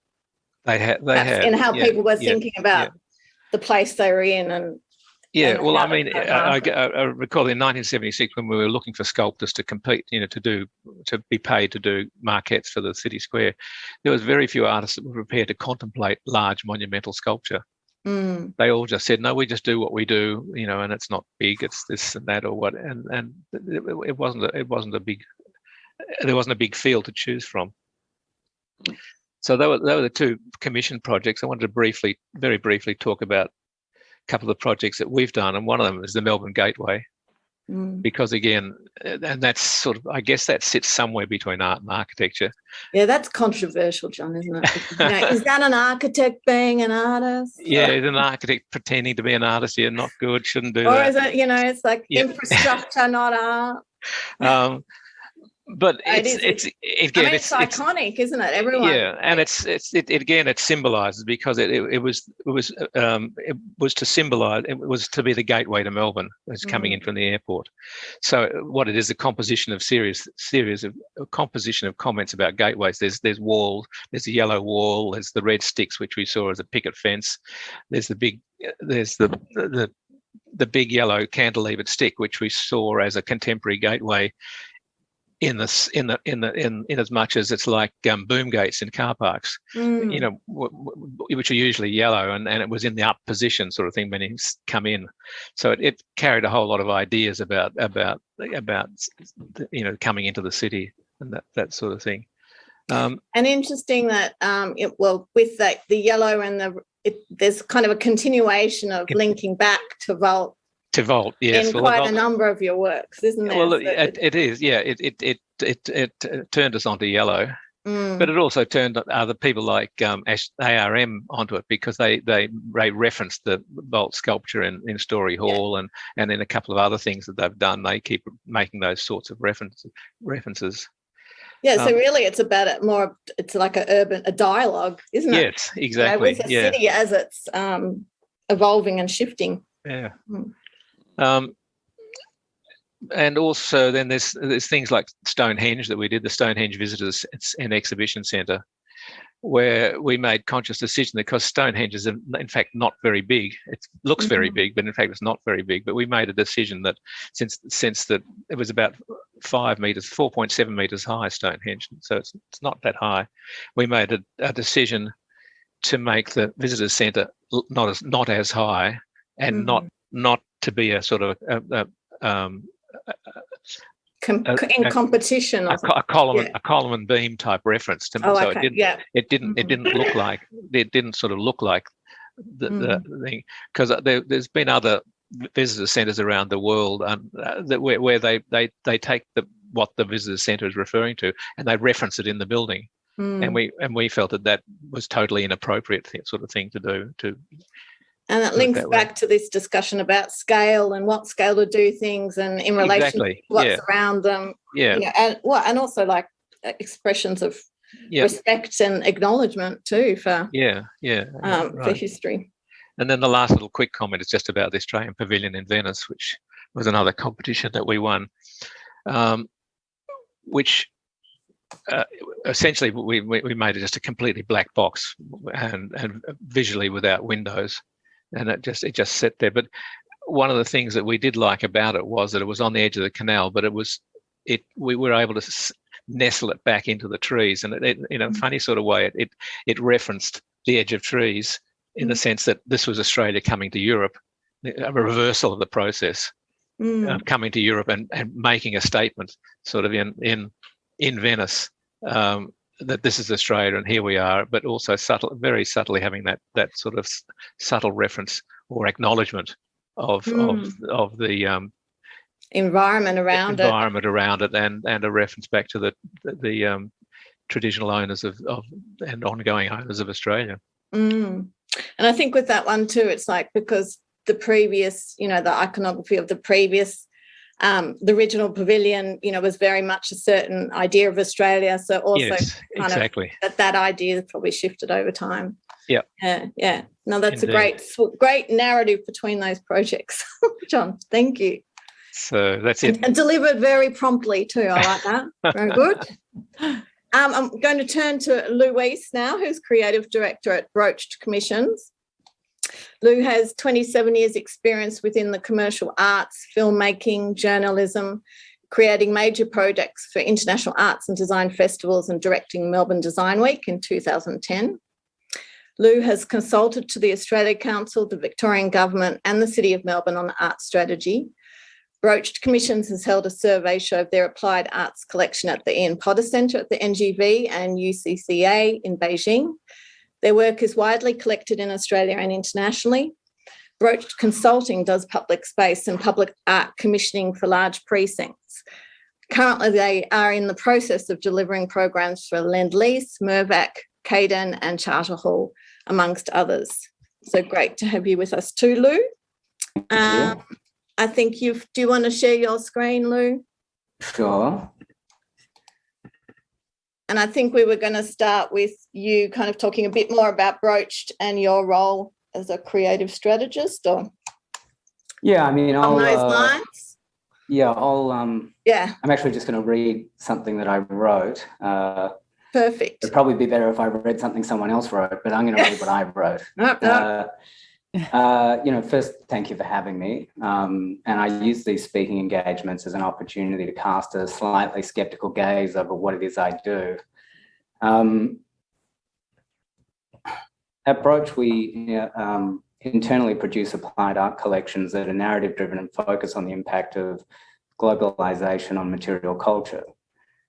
They had in how people were thinking about the place they were in, Yeah, and well, I how mean, that I market. recall in 1976 when we were looking for sculptors to compete, to be paid to do maquettes for the city square. There was very few artists that were prepared to contemplate large monumental sculpture. Mm. They all just said, no, we just do what we do, and it's not big, it's this and that or what, and it wasn't a big, there wasn't a big field to choose from. So they were the two commission projects. I wanted to very briefly talk about a couple of the projects that we've done, and one of them is the Melbourne Gateway, because again, and that's sort of, I guess that sits somewhere between art and architecture. Yeah, that's controversial, John, isn't it? Is that an architect being an artist? Yeah, is an architect pretending to be an artist? Yeah, not good, shouldn't do or that. Is it, it's like infrastructure, not art? But it's iconic, isn't it? Everyone. Yeah, and it symbolises, because it was to symbolise, it was to be the gateway to Melbourne as coming in from the airport. So what it is, a composition of composition of comments about gateways. There's walls, there's a yellow wall, there's the red sticks which we saw as a picket fence, there's the big yellow cantilevered stick which we saw as a contemporary gateway, in as much as it's like boom gates in car parks, which are usually yellow, and it was in the up position sort of thing when he's come in. So it carried a whole lot of ideas about coming into the city and that sort of thing. And interesting that with the yellow and there's kind of a continuation of linking back to Vault. To Vault, yes. In quite a number of your works, isn't there? Well, it is, yeah. It turned us onto yellow, but it also turned other people like ARM onto it, because they referenced the Vault sculpture in Story Hall, and then a couple of other things that they've done. They keep making those sorts of references. Yeah, so really it's about it more. It's like a dialogue, isn't it? Yes, exactly. With the city as it's evolving and shifting. Yeah. And also then there's things like Stonehenge that we did, the Stonehenge Visitors and Exhibition Centre, where we made conscious decision, because Stonehenge is in fact not very big. It looks very big, but in fact it's not very big. But we made a decision that since that it was about 4.7 meters high, Stonehenge, so it's not that high. We made a decision to make the Visitors Centre not as high, and not to be a sort of in competition, a column and beam type reference to me. So it didn't look like, it didn't sort of look like the thing, because there's been other visitor centres around the world where they take what the visitor centre is referring to and they reference it in the building, and we felt that was totally inappropriate sort of thing to do. And it links back to this discussion about scale and what scale to do things, and in relation to what's around them. Yeah. And also like expressions of respect and acknowledgement too for for history. And then the last little quick comment is just about the Australian Pavilion in Venice, which was another competition that we won, which essentially we made it just a completely black box and visually without windows. And it just sat there. But one of the things that we did like about it was that it was on the edge of the canal, but we were able to nestle it back into the trees, and it in a funny sort of way, it referenced the edge of trees in the sense that this was Australia coming to Europe, a reversal of the process, coming to Europe and making a statement, sort of in Venice. That this is Australia and here we are, but also very subtly having that sort of subtle reference or acknowledgement of the environment around it, and a reference back to the traditional owners of and ongoing owners of Australia. And I think with that one too, it's like, because the previous, the iconography of the previous. The original pavilion, was very much a certain idea of Australia. So also that idea has probably shifted over time. Yeah. Yeah. No, that's Indeed. a great narrative between those projects. John, thank you. So that's it. And delivered very promptly too. I like that. Very good. I'm going to turn to Louise now, who's Creative Director at Broached Commissions. Lou has 27 years experience within the commercial arts, filmmaking, journalism, creating major projects for international arts and design festivals and directing Melbourne Design Week in 2010. Lou has consulted to the Australia Council, the Victorian Government and the City of Melbourne on art strategy. Broached Commissions has held a survey show of their applied arts collection at the Ian Potter Centre at the NGV and UCCA in Beijing. Their work is widely collected in Australia and internationally. Broached Consulting does public space and public art commissioning for large precincts. Currently, they are in the process of delivering programs for Lend-Lease, Mirvac, Caden and Charter Hall, amongst others. So great to have you with us too, Lou. I think do you want to share your screen, Lou? Sure. And I think we were going to start with you kind of talking a bit more about Broached and your role as a creative strategist, or Yeah, I mean, on those lines. Yeah, I'm actually just going to read something that I wrote. Perfect. It'd probably be better if I read something someone else wrote, but I'm going to read what I wrote. First, thank you for having me. And I use these speaking engagements as an opportunity to cast a slightly skeptical gaze over what it is I do. At Broach, we internally produce applied art collections that are narrative-driven and focus on the impact of globalization on material culture.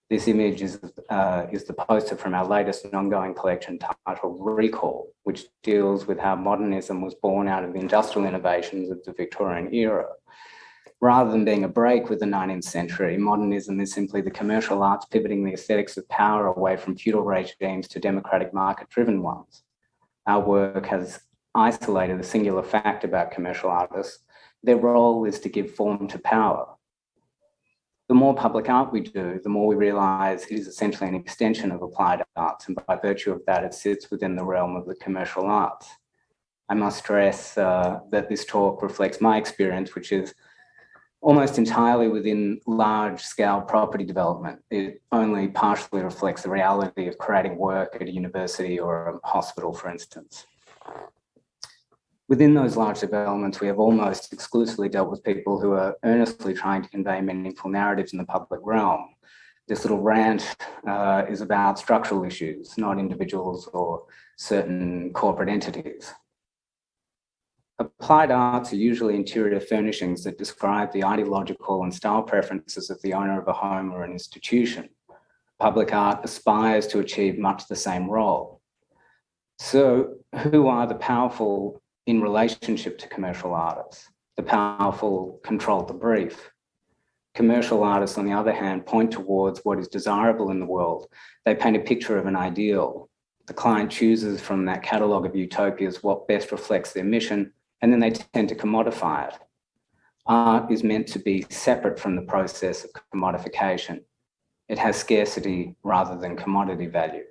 This image is the poster from our latest and ongoing collection titled Recall, which deals with how modernism was born out of the industrial innovations of the Victorian era. Rather than being a break with the 19th century, modernism is simply the commercial arts pivoting the aesthetics of power away from feudal regimes to democratic market-driven ones. Our work has isolated a singular fact about commercial artists. Their role is to give form to power. The more public art we do, the more we realise it is essentially an extension of applied arts, and by virtue of that, it sits within the realm of the commercial arts. I must stress that this talk reflects my experience, which is almost entirely within large-scale property development. It only partially reflects the reality of creating work at a university or a hospital, for instance. Within those large developments, we have almost exclusively dealt with people who are earnestly trying to convey meaningful narratives in the public realm. This little rant is about structural issues, not individuals or certain corporate entities. Applied arts are usually interior furnishings that describe the ideological and style preferences of the owner of a home or an institution. Public art aspires to achieve much the same role. So, who are the powerful in relationship to commercial artists? The powerful control the brief. Commercial artists, on the other hand, point towards what is desirable in the world. They paint a picture of an ideal. The client chooses from that catalogue of utopias what best reflects their mission, and then they tend to commodify it. Art is meant to be separate from the process of commodification. It has scarcity rather than commodity value.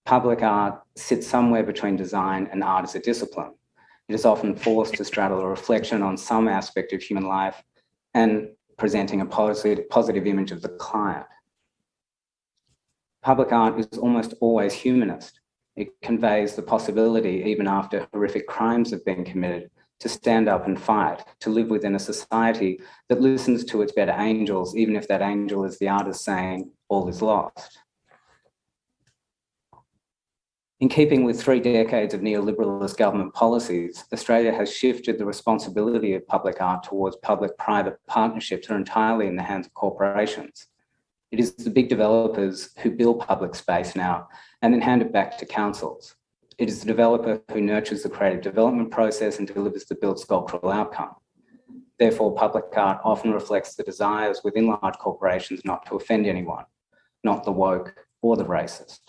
Public art sits somewhere between design and art as a discipline. It is often forced to straddle a reflection on some aspect of human life and presenting a positive image of the client. Public art is almost always humanist. It conveys the possibility, even after horrific crimes have been committed, to stand up and fight, to live within a society that listens to its better angels, even if that angel is the artist saying, all is lost. In keeping with 3 decades of neoliberalist government policies, Australia has shifted the responsibility of public art towards public-private partnerships that are entirely in the hands of corporations. It is the big developers who build public space now and then hand it back to councils. It is the developer who nurtures the creative development process and delivers the built sculptural outcome. Therefore, public art often reflects the desires within large corporations not to offend anyone, not the woke or the racist.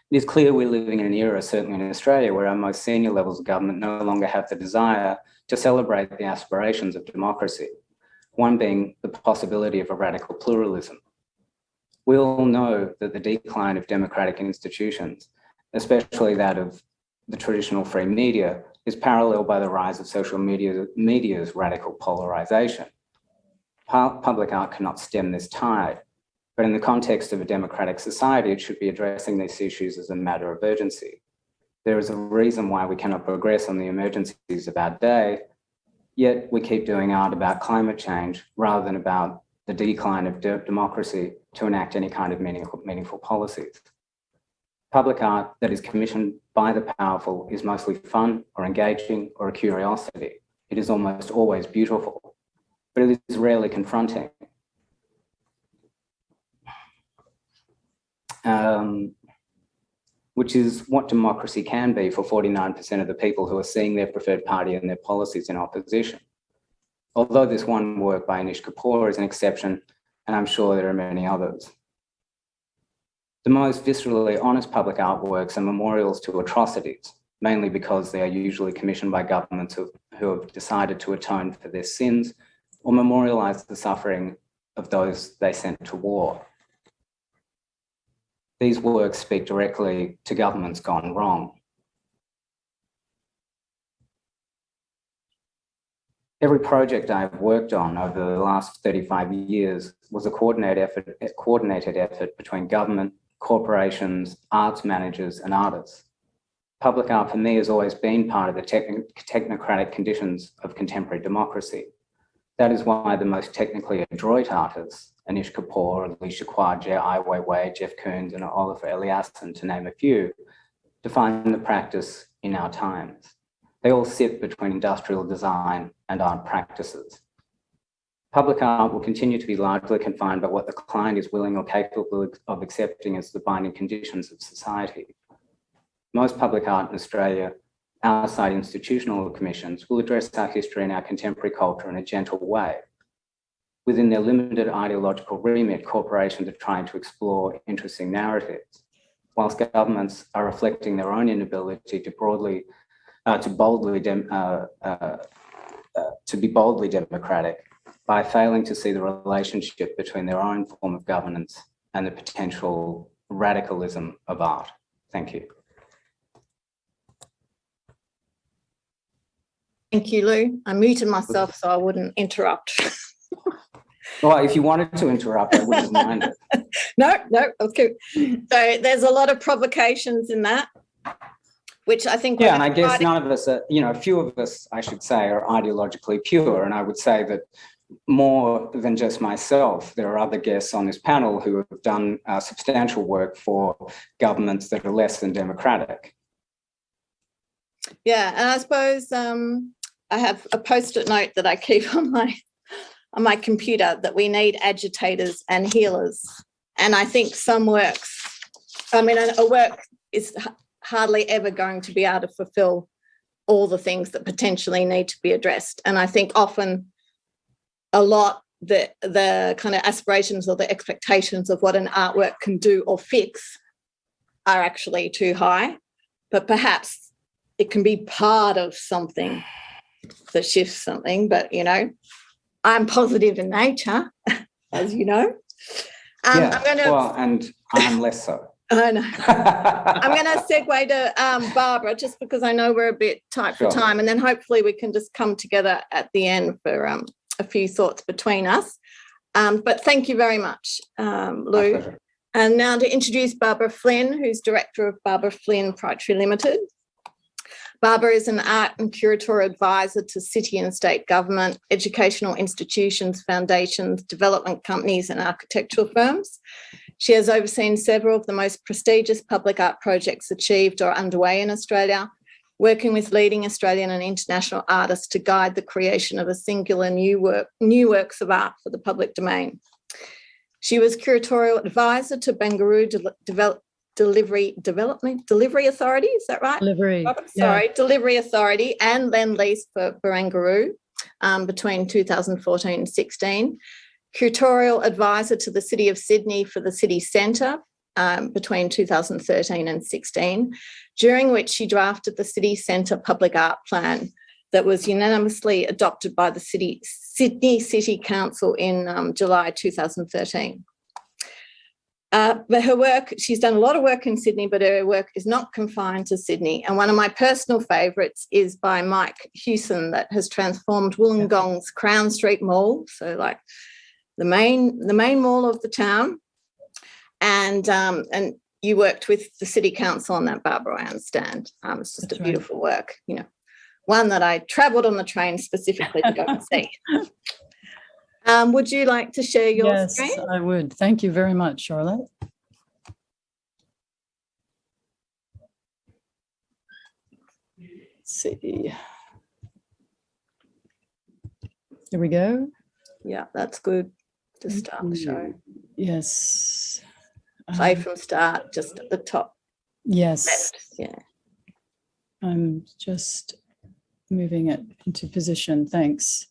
It is clear we're living in an era, certainly in Australia, where our most senior levels of government no longer have the desire to celebrate the aspirations of democracy, one being the possibility of a radical pluralism. We all know that the decline of democratic institutions, especially that of the traditional free media, is paralleled by the rise of social media's radical polarisation. Public art cannot stem this tide. But in the context of a democratic society, it should be addressing these issues as a matter of urgency. There is a reason why we cannot progress on the emergencies of our day, yet we keep doing art about climate change rather than about the decline of democracy to enact any kind of meaningful policies. Public art that is commissioned by the powerful is mostly fun or engaging or a curiosity. It is almost always beautiful, but it is rarely confronting. Which is what democracy can be for 49% of the people who are seeing their preferred party and their policies in opposition. Although this one work by Anish Kapoor is an exception, and I'm sure there are many others. The most viscerally honest public artworks are memorials to atrocities, mainly because they are usually commissioned by governments who have decided to atone for their sins or memorialize the suffering of those they sent to war. These works speak directly to governments gone wrong. Every project I've worked on over the last 35 years was a coordinated effort between government, corporations, arts managers, and artists. Public art for me has always been part of the technocratic conditions of contemporary democracy. That is why the most technically adroit artists, Anish Kapoor, Alicia Kwaja, Ai Weiwei, Jeff Koons, and Oliver Eliasson, to name a few, define the practice in our times. They all sit between industrial design and art practices. Public art will continue to be largely confined by what the client is willing or capable of accepting as the binding conditions of society. Most public art in Australia, outside institutional commissions, will address our history and our contemporary culture in a gentle way. Within their limited ideological remit, corporations are trying to explore interesting narratives, whilst governments are reflecting their own inability to be boldly democratic by failing to see the relationship between their own form of governance and the potential radicalism of art. Thank you. Thank you, Lou. I muted myself so I wouldn't interrupt. Well, if you wanted to interrupt, I wouldn't mind it. No, okay. So there's a lot of provocations in that, which I think... Yeah, and I guess none of us are, a few of us, I should say, are ideologically pure. And I would say that more than just myself, there are other guests on this panel who have done substantial work for governments that are less than democratic. Yeah, and I suppose I have a post-it note that I keep on my computer that we need agitators and healers. And I think some works, a work is hardly ever going to be able to fulfill all the things that potentially need to be addressed. And I think often a lot the kind of aspirations or the expectations of what an artwork can do or fix are actually too high, but perhaps it can be part of something that shifts something. But, I'm positive in nature, as you know. And I'm less so. I know. I'm going to segue to Barbara, just because I know we're a bit tight for time, and then hopefully we can just come together at the end for a few thoughts between us. But thank you very much, Lou. And now to introduce Barbara Flynn, who's Director of Barbara Flynn Proprietary Limited. Barbara is an art and curatorial advisor to city and state government, educational institutions, foundations, development companies and architectural firms. She has overseen several of the most prestigious public art projects achieved or underway in Australia, working with leading Australian and international artists to guide the creation of a singular new works of art for the public domain. She was curatorial advisor to Barangaroo Delivery Authority, is that right? Delivery Authority and Lend Lease for Barangaroo between 2014 and 16. Curatorial advisor to the City of Sydney for the City Centre between 2013 and 16, during which she drafted the City Centre Public Art Plan that was unanimously adopted by the Sydney City Council in July 2013. But her work, she's done a lot of work in Sydney, but her work is not confined to Sydney. And one of my personal favourites is by Mike Hewson that has transformed Wollongong's Crown Street Mall, so like the main mall of the town, and you worked with the City Council on that, Barbara, I understand. It's just That's a right. beautiful work, you know, one that I travelled on the train specifically to go and see. Would you like to share your Yes, screen? I would. Thank you very much, Charlotte. Let's see. Here we go. Yeah, that's good to start the show. Yes. Play from start, just at the top Yes. left. Yeah. I'm just moving it into position. Thanks.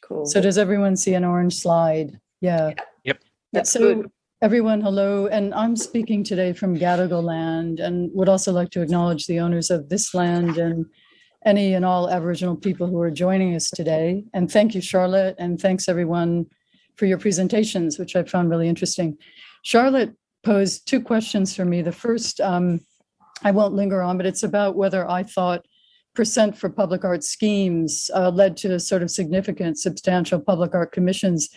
Cool. So does everyone see an orange slide? Yeah. Yep. That's So good. everyone, hello. And I'm speaking today from Gadigal land and would also like to acknowledge the owners of this land and any and all Aboriginal people who are joining us today. And thank you, Charlotte. And thanks everyone for your presentations, which I found really interesting. Charlotte posed two questions for me. The first, I won't linger on, but it's about whether I thought percent for public art schemes led to sort of significant, substantial public art commissions.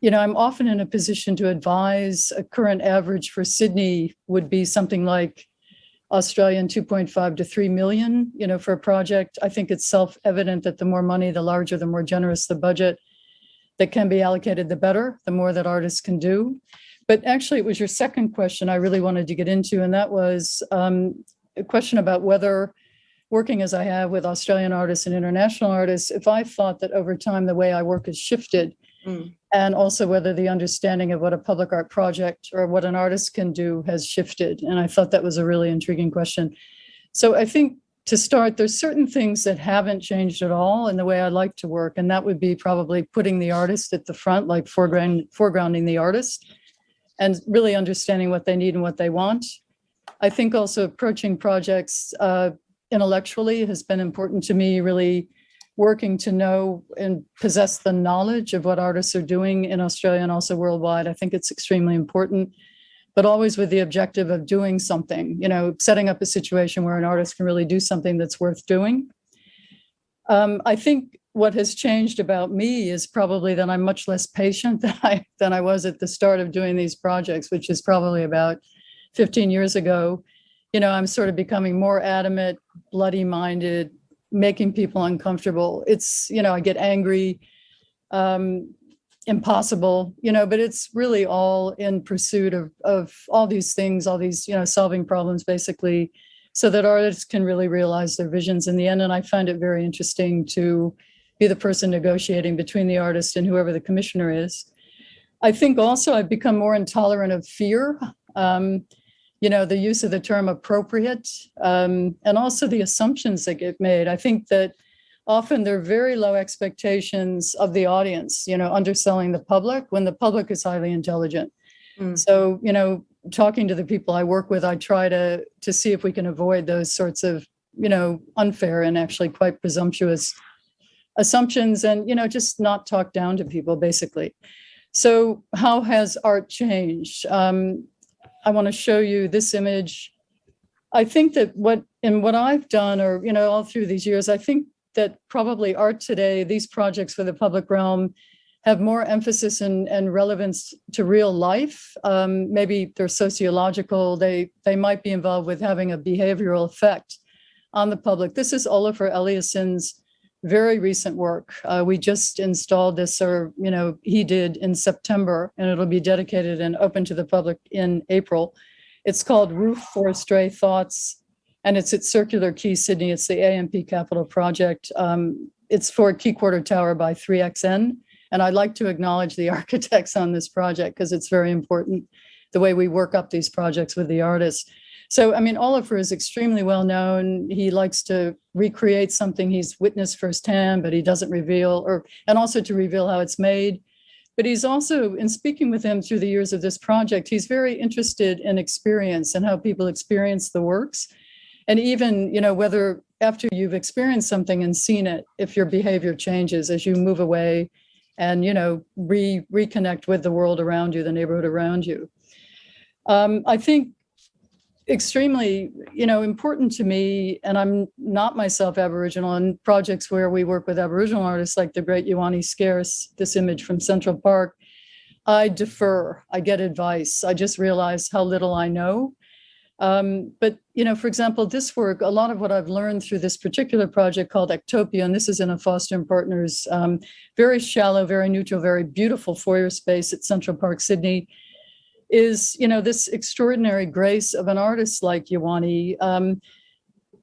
You know, I'm often in a position to advise a current average for Sydney would be something like Australian 2.5 to 3 million, you know, for a project. I think it's self-evident that the more money, the larger, the more generous the budget that can be allocated, the better, the more that artists can do. But actually, it was your second question I really wanted to get into, and that was a question about whether, working as I have with Australian artists and international artists, if I thought that over time the way I work has shifted, and also whether the understanding of what a public art project or what an artist can do has shifted. And I thought that was a really intriguing question. So I think to start, there's certain things that haven't changed at all in the way I like to work, and that would be probably putting the artist at the front, like foregrounding the artist, and really understanding what they need and what they want. I think also approaching projects intellectually has been important to me, really working to know and possess the knowledge of what artists are doing in Australia and also worldwide. I think it's extremely important, but always with the objective of doing something, you know, setting up a situation where an artist can really do something that's worth doing. I think what has changed about me is probably that I'm much less patient than I was at the start of doing these projects, which is probably about 15 years ago. You know, I'm sort of becoming more adamant, bloody-minded, making people uncomfortable. It's, you know, I get angry, impossible, you know, but it's really all in pursuit of all these things, all these, you know, solving problems basically, so that artists can really realize their visions in the end. And I find it very interesting to be the person negotiating between the artist and whoever the commissioner is. I think also I've become more intolerant of fear. You know, the use of the term appropriate, and also the assumptions that get made. I think that often there are very low expectations of the audience, you know, underselling the public when the public is highly intelligent. So, you know, talking to the people I work with, I try to see if we can avoid those sorts of, you know, unfair and actually quite presumptuous assumptions and, you know, just not talk down to people, basically. So how has art changed? I want to show you this image. I think that what I've done, or, you know, all through these years, I think that probably art today, these projects for the public realm have more emphasis and relevance to real life. Maybe they're sociological. They might be involved with having a behavioral effect on the public. This is Olafur Eliasson's very recent work. We just installed this, or, you know, he did in September, and it'll be dedicated and open to the public in April. It's called Roof for Stray Thoughts, and it's at Circular Quay, Sydney. It's the AMP Capital Project. It's for Quay Quarter Tower by 3XN. And I'd like to acknowledge the architects on this project because it's very important, the way we work up these projects with the artists. So, I mean, Olafur is extremely well known. He likes to recreate something he's witnessed firsthand, but he doesn't reveal, and also to reveal how it's made. But he's also, in speaking with him through the years of this project, he's very interested in experience and how people experience the works. And even, you know, whether after you've experienced something and seen it, if your behavior changes as you move away and, you know, reconnect with the world around you, the neighborhood around you. I think extremely, you know, important to me, and I'm not myself Aboriginal, and projects where we work with Aboriginal artists like the great Ioane Scarce, this image from Central Park, I defer, I get advice. I just realize how little I know. But, for example, this work, a lot of what I've learned through this particular project called Ectopia, and this is in a Foster and Partners, very shallow, very neutral, very beautiful foyer space at Central Park, Sydney, is, this extraordinary grace of an artist like Yewani,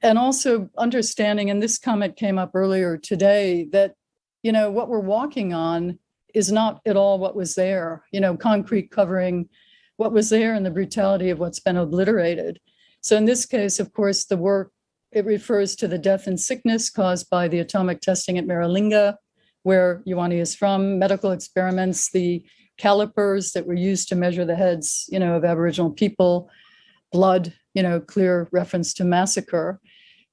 and also understanding, and this comment came up earlier today, that, what we're walking on is not at all what was there, concrete covering what was there and the brutality of what's been obliterated. So in this case, of course, the work, it refers to the death and sickness caused by the atomic testing at Maralinga, where Yewani is from, medical experiments, the calipers that were used to measure the heads, of Aboriginal people, blood, clear reference to massacre.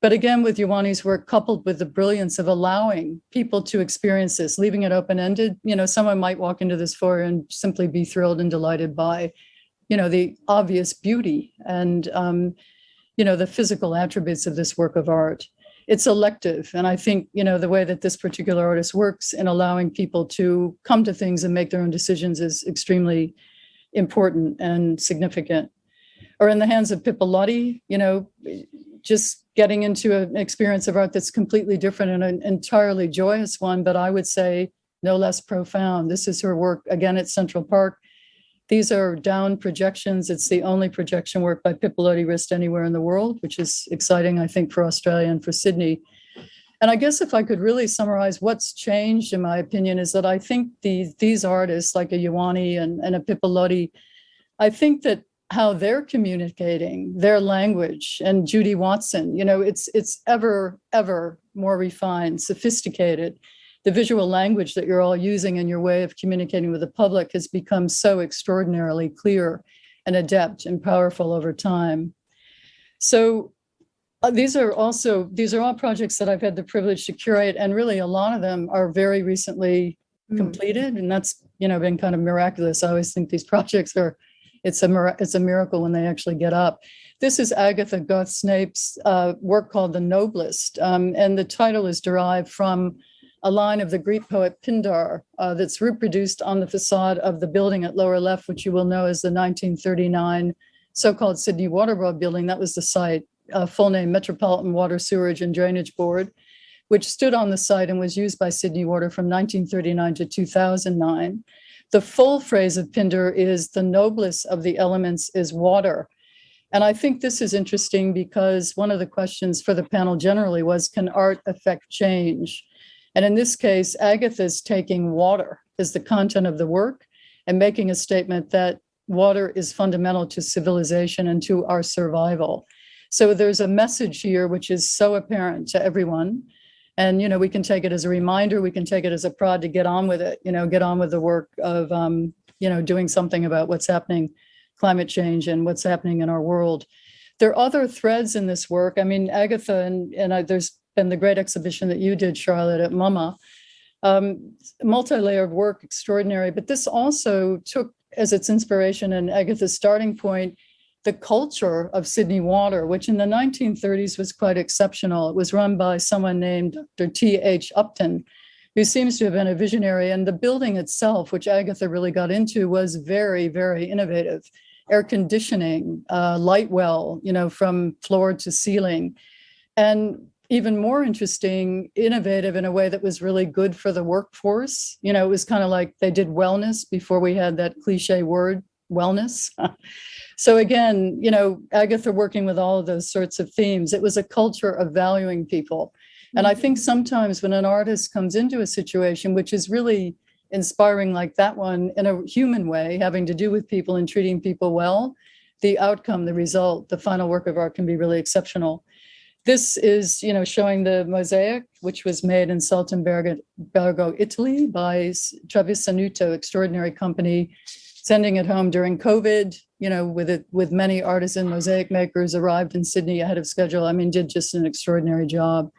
But again, with Yewani's work, coupled with the brilliance of allowing people to experience this, leaving it open-ended, someone might walk into this foyer and simply be thrilled and delighted by, the obvious beauty and, the physical attributes of this work of art. It's elective. And I think, the way that this particular artist works in allowing people to come to things and make their own decisions is extremely important and significant. Or in the hands of Pippa Lottie, just getting into an experience of art that's completely different and an entirely joyous one, but I would say no less profound. This is her work, again, at Central Park. These are down projections. It's the only projection work by Pippa Lottie Rist anywhere in the world, which is exciting, I think, for Australia and for Sydney. And I guess if I could really summarize what's changed, in my opinion, is that I think these artists like a Yewani and a Pippa Lottie, I think that how they're communicating their language, and Judy Watson, it's ever more refined, sophisticated. The visual language that you're all using in your way of communicating with the public has become so extraordinarily clear and adept and powerful over time. So these are all projects that I've had the privilege to curate, and really a lot of them are very recently completed, and that's been kind of miraculous. I always think these projects are it's a miracle when they actually get up. This is Agatha Goth-Snape's work called The Noblest, and the title is derived from a line of the Greek poet Pindar that's reproduced on the facade of the building at lower left, which you will know as the 1939 so-called Sydney Water Board building. That was the site, full name Metropolitan Water, Sewerage and Drainage Board, which stood on the site and was used by Sydney Water from 1939 to 2009. The full phrase of Pindar is the noblest of the elements is water. And I think this is interesting because one of the questions for the panel generally was, can art affect change? And in this case, Agatha's taking water as the content of the work and making a statement that water is fundamental to civilization and to our survival. So there's a message here which is so apparent to everyone. And, we can take it as a reminder, we can take it as a prod to get on with it, get on with the work of, doing something about what's happening, climate change and what's happening in our world. There are other threads in this work. I mean, Agatha, and there's been the great exhibition that you did, Charlotte, at MoMA, multi-layered work, extraordinary. But this also took as its inspiration and Agatha's starting point, the culture of Sydney Water, which in the 1930s was quite exceptional. It was run by someone named Dr. T.H. Upton, who seems to have been a visionary. And the building itself, which Agatha really got into, was very, very innovative. Air conditioning, light well, from floor to ceiling. And even more interesting, innovative in a way that was really good for the workforce. It was kind of like they did wellness before we had that cliche word, wellness. So again, Agatha working with all of those sorts of themes, it was a culture of valuing people. And I think sometimes when an artist comes into a situation, which is really inspiring like that one in a human way, having to do with people and treating people well, the outcome, the result, the final work of art can be really exceptional. This is, showing the mosaic, which was made in Saltenbergo, Italy by Travisanuto, extraordinary company, sending it home during COVID, with many artisan mosaic makers, arrived in Sydney ahead of schedule. I mean, did just an extraordinary job.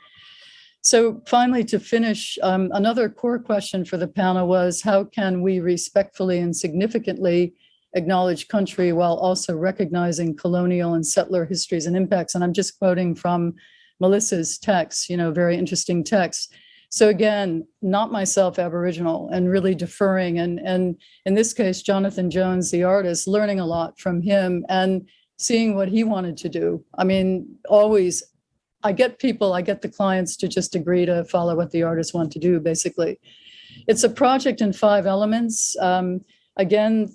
So finally, to finish, another core question for the panel was, how can we respectfully and significantly acknowledge country while also recognizing colonial and settler histories and impacts? And I'm just quoting from Melissa's text, very interesting text. So again, not myself Aboriginal, and really deferring. And in this case, Jonathan Jones, the artist, learning a lot from him and seeing what he wanted to do. I mean, always, I get the clients to just agree to follow what the artists want to do, basically. It's a project in 5 elements. Again,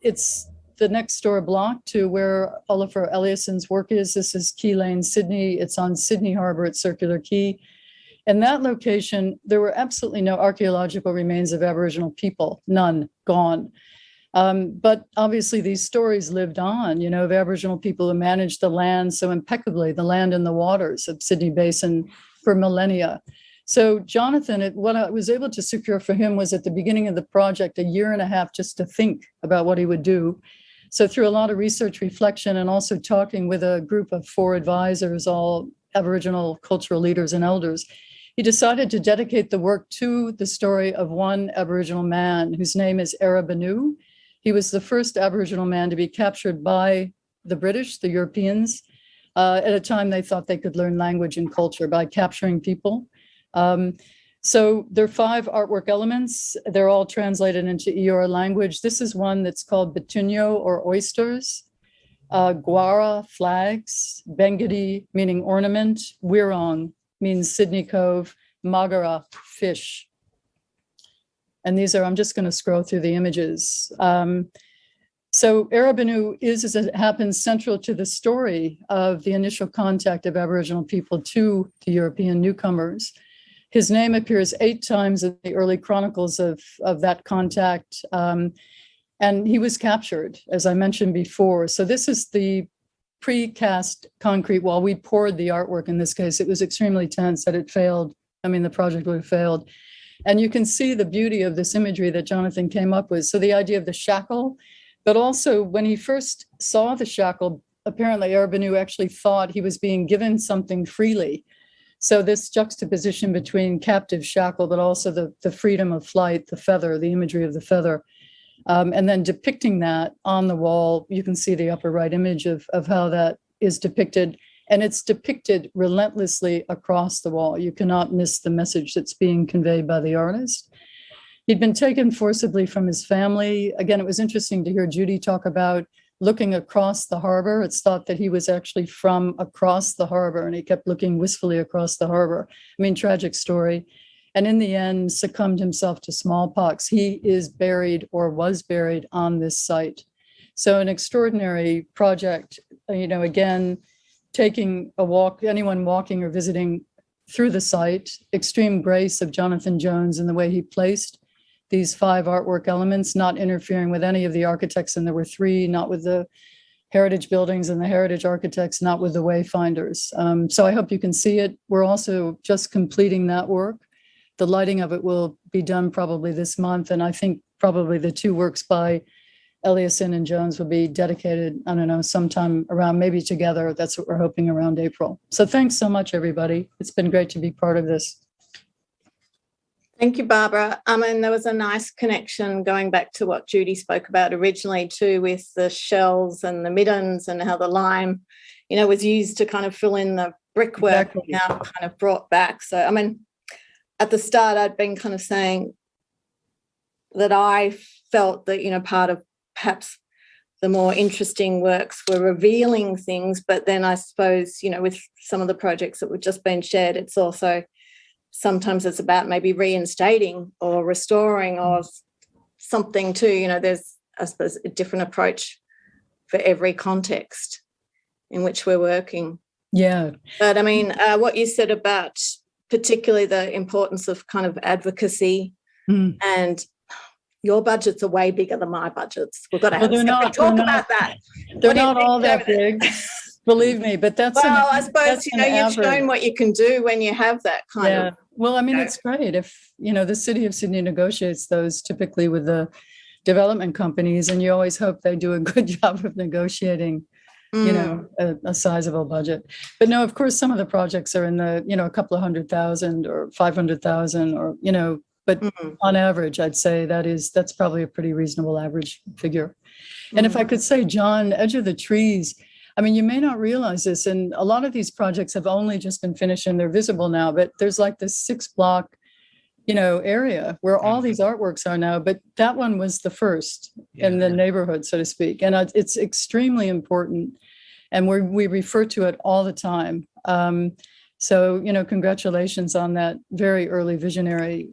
it's the next door block to where Oliver Eliasson's work is. This is Key Lane, Sydney. It's on Sydney Harbour at Circular Quay. In that location, there were absolutely no archaeological remains of Aboriginal people, none, gone. But obviously these stories lived on, you know, of Aboriginal people who managed the land so impeccably, the land and the waters of Sydney Basin for millennia. So Jonathan, what I was able to secure for him was at the beginning of the project, 1.5 years just to think about what he would do. So through a lot of research, reflection, and also talking with a group of 4 advisors, all Aboriginal cultural leaders and elders, he decided to dedicate the work to the story of one Aboriginal man whose name is Era Banu. He was the first Aboriginal man to be captured by the British, the Europeans, at a time they thought they could learn language and culture by capturing people. So there are 5 artwork elements. They're all translated into Eora language. This is one that's called Betunyo, or oysters, Guara, flags, Bengadi, meaning ornament, Wirrong, means Sydney Cove, Magara, fish. And these are, I'm just going to scroll through the images. So Era Banu is, as it happens, central to the story of the initial contact of Aboriginal people to the European newcomers. His name appears 8 times in the early chronicles of that contact. And he was captured, as I mentioned before. So this is the precast concrete wall. We poured the artwork in this case. It was extremely tense that it failed. I mean, the project would have failed. And you can see the beauty of this imagery that Jonathan came up with. So the idea of the shackle, but also when he first saw the shackle, apparently Era Banu actually thought he was being given something freely. So this juxtaposition between captive shackle, but also the freedom of flight, the feather, the imagery of the feather, and then depicting that on the wall. You can see the upper right image of how that is depicted. And it's depicted relentlessly across the wall. You cannot miss the message that's being conveyed by the artist. He'd been taken forcibly from his family. Again, it was interesting to hear Judy talk about looking across the harbor. It's thought that he was actually from across the harbor, and he kept looking wistfully across the harbor. I mean, tragic story. And in the end, succumbed himself to smallpox. He is buried, or was buried, on this site. So an extraordinary project, you know, again, taking a walk, anyone walking or visiting through the site, extreme grace of Jonathan Jones in the way he placed these 5 artwork elements, not interfering with any of the architects, and there were 3, not with the heritage buildings and the heritage architects, not with the wayfinders. So I hope you can see it. We're also just completing that work. The lighting of it will be done probably this month, and I think probably the 2 works by Eliasson and Jones will be dedicated, I don't know, sometime around, maybe together. That's what we're hoping, around April. So thanks so much, everybody. It's been great to be part of this. Thank you, Barbara. And there was a nice connection going back to what Judy spoke about originally too, with the shells and the middens and how the lime, you know, was used to kind of fill in the brickwork, Exactly. now kind of brought back. So, I mean, at the start, I'd been kind of saying that I felt that, you know, part of perhaps the more interesting works were revealing things, but then I suppose, you know, with some of the projects that were just been shared, it's also sometimes it's about maybe reinstating or restoring or something too. You know, there's, I suppose, a different approach for every context in which we're working. Yeah. But I mean, what you said about particularly the importance of kind of advocacy, and your budgets are way bigger than my budgets. We've got to have a talk about that. They're not all that big, believe me, but that's I suppose, you know, you've shown what you can do when you have that kind of. Well, I mean, it's great if, you know, the City of Sydney negotiates those typically with the development companies, and you always hope they do a good job of negotiating, you know, a sizable budget. But no, of course, some of the projects are in the, you know, a couple of 100,000 or 500,000 or, you know, but on average, I'd say that's probably a pretty reasonable average figure. And if I could say, John, Edge of the Trees, I mean, you may not realize this, and a lot of these projects have only just been finished and they're visible now, but there's like this 6-block area where all these artworks are now, but that one was the first in the neighborhood, so to speak. And it's extremely important. And we refer to it all the time. So, congratulations on that very early visionary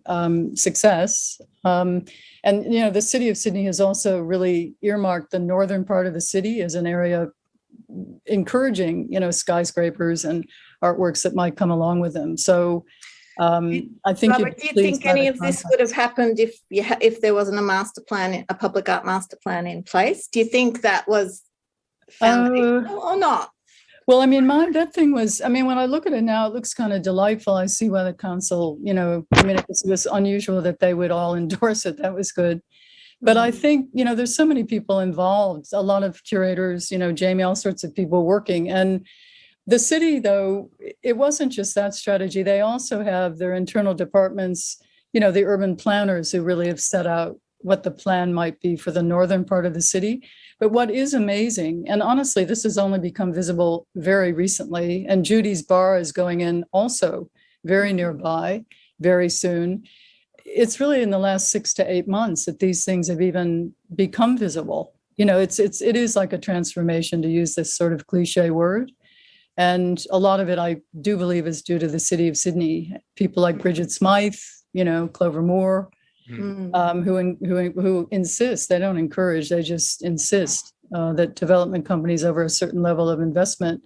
success. And, the city of Sydney has also really earmarked the northern part of the city as an area encouraging, skyscrapers and artworks that might come along with them. So I think Robert, do you think any of this would have happened if there wasn't a public art master plan in place? Do you think that was foundational or not? Well, that thing was, when I look at it now, it looks kind of delightful. I see why the council, it was unusual that they would all endorse it. That was good. But I think, there's so many people involved, a lot of curators, Jamie, all sorts of people working. And the city, though, it wasn't just that strategy. They also have their internal departments, the urban planners who really have set out what the plan might be for the northern part of the city. But what is amazing, and honestly, this has only become visible very recently, and Judy's Bar is going in also very nearby, very soon. It's really in the last 6 to 8 months that these things have even become visible. It is like a transformation, to use this sort of cliche word. And a lot of it, I do believe, is due to the city of Sydney. People like Bridget Smythe, Clover Moore, who insist, they don't encourage, they just insist that development companies over a certain level of investment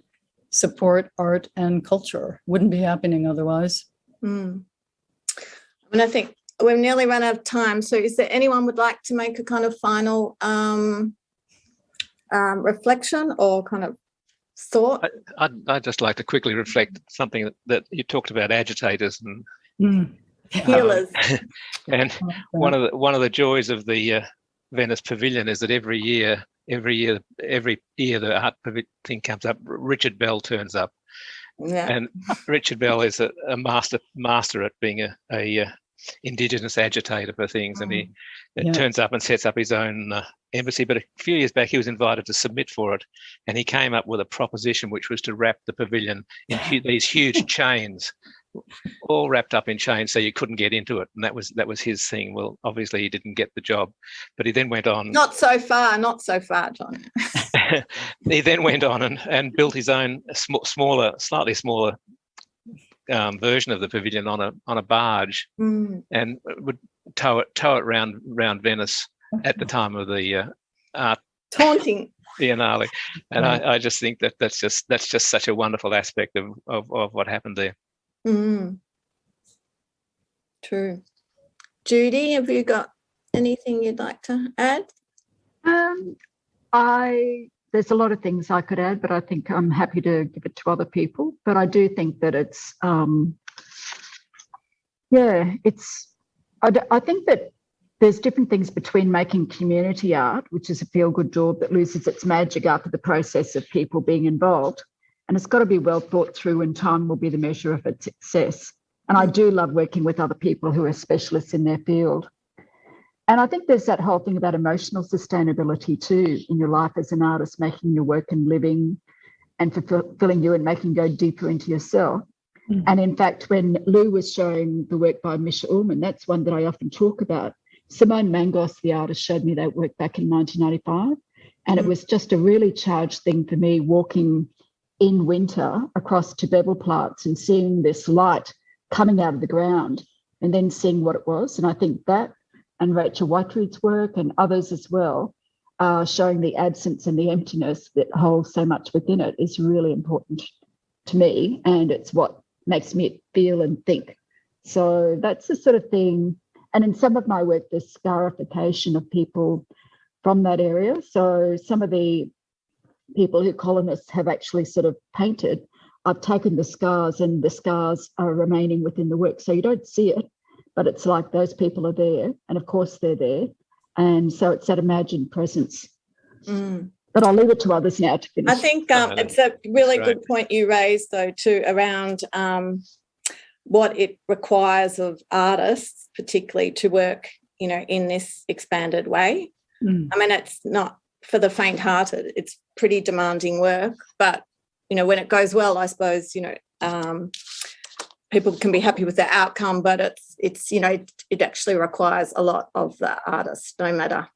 support art and culture. Wouldn't be happening otherwise. I think we've nearly run out of time. So is there anyone would like to make a kind of final reflection or kind of thought? I'd just like to quickly reflect something that you talked about, agitators and healers. And one of the joys of the Venice Pavilion is that every year the art thing comes up, Richard Bell turns up. Yeah. And Richard Bell is a master at being a Indigenous agitator for things, and he turns up and sets up his own embassy. But a few years back, he was invited to submit for it, and he came up with a proposition which was to wrap the pavilion in these huge chains, all wrapped up in chains, so you couldn't get into it. And that was his thing. Well, obviously he didn't get the job, but he then went on. Not so far, John. He then went on and built his own slightly smaller version of the pavilion on a barge, and would tow it around Venice at the time of the art taunting Biennale. And I just think that's just such a wonderful aspect of what happened there. True. Judy, have you got anything you'd like to add? There's a lot of things I could add, but I think I'm happy to give it to other people. But I do think that it's, I think that there's different things between making community art, which is a feel-good job that loses its magic after the process of people being involved. And it's got to be well thought through, and time will be the measure of its success. And I do love working with other people who are specialists in their field. And I think there's that whole thing about emotional sustainability too in your life as an artist, making your work and living and fulfilling you and making you go deeper into yourself. And in fact, when Lou was showing the work by Misha Ullman, that's one that I often talk about. Simone Mangos, the artist, showed me that work back in 1995. And it was just a really charged thing for me, walking in winter across to Bevelplatz and seeing this light coming out of the ground and then seeing what it was. And I think that, and Rachel Whiteread's work and others as well, showing the absence and the emptiness that holds so much within it, is really important to me. And it's what makes me feel and think. So that's the sort of thing. And in some of my work, there's scarification of people from that area. So some of the people who colonists have actually sort of painted, I've taken the scars, and the scars are remaining within the work. So you don't see it, but it's like those people are there, and of course they're there. And so it's that imagined presence. But I'll leave it to others now to finish. I think it's a really good point you raised, though, too, around what it requires of artists, particularly to work, in this expanded way. I mean, it's not for the faint-hearted. It's pretty demanding work, but, when it goes well, I suppose, people can be happy with the outcome, but it's it actually requires a lot of the artist, no matter.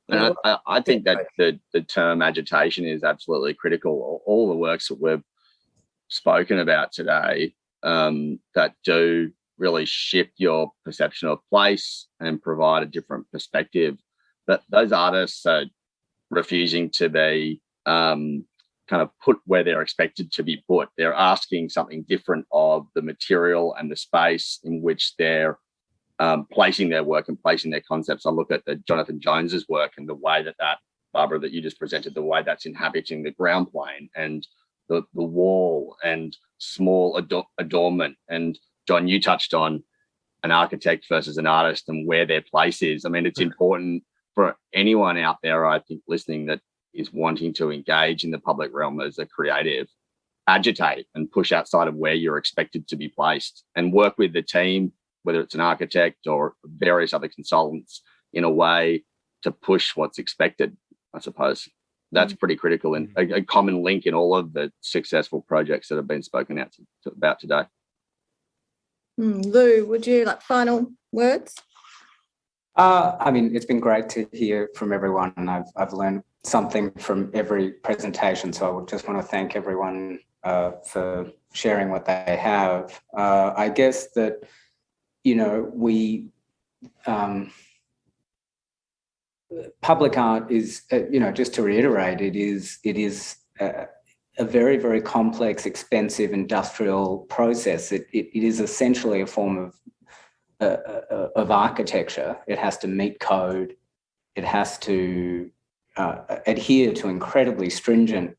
And I think that the term agitation is absolutely critical. All the works that we've spoken about today that do really shift your perception of place and provide a different perspective. But those artists are refusing to be kind of put where they're expected to be put. They're asking something different of the material and the space in which they're placing their work and placing their concepts. I look at the Jonathan Jones's work and the way that Barbara, that you just presented, the way that's inhabiting the ground plane and the wall and small adornment. And John, you touched on an architect versus an artist and where their place is. I mean, it's important for anyone out there, I think, listening that is wanting to engage in the public realm as a creative. Agitate and push outside of where you're expected to be placed and work with the team, whether it's an architect or various other consultants, in a way to push what's expected, I suppose. That's pretty critical and a common link in all of the successful projects that have been spoken about today. Lou, would you like final words? I mean, it's been great to hear from everyone, and I've learned something from every presentation. So I would just want to thank everyone for sharing what they have. I guess that, we public art is, just to reiterate, it is a very, very complex, expensive industrial process. It is essentially a form of architecture. It has to meet code. It has to adhere to incredibly stringent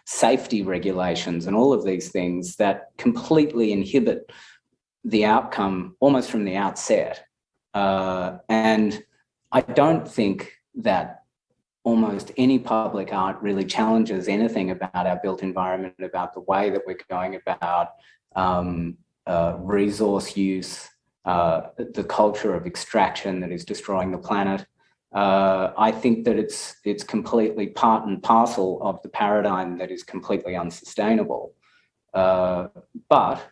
safety regulations and all of these things that completely inhibit the outcome almost from the outset. And I don't think that almost any public art really challenges anything about our built environment, about the way that we're going about resource use, the culture of extraction that is destroying the planet. I think that it's completely part and parcel of the paradigm that is completely unsustainable. But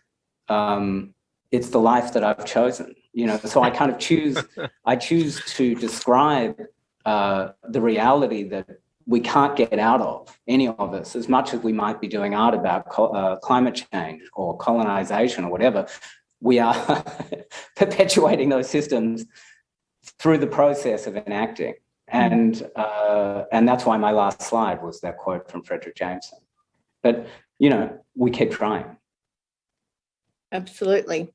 it's the life that I've chosen, so I kind of choose to describe the reality that we can't get out of, any of us, as much as we might be doing art about climate change or colonization or whatever. We are perpetuating those systems through the process of enacting. And that's why my last slide was that quote from Frederick Jameson. But, we keep trying. Absolutely.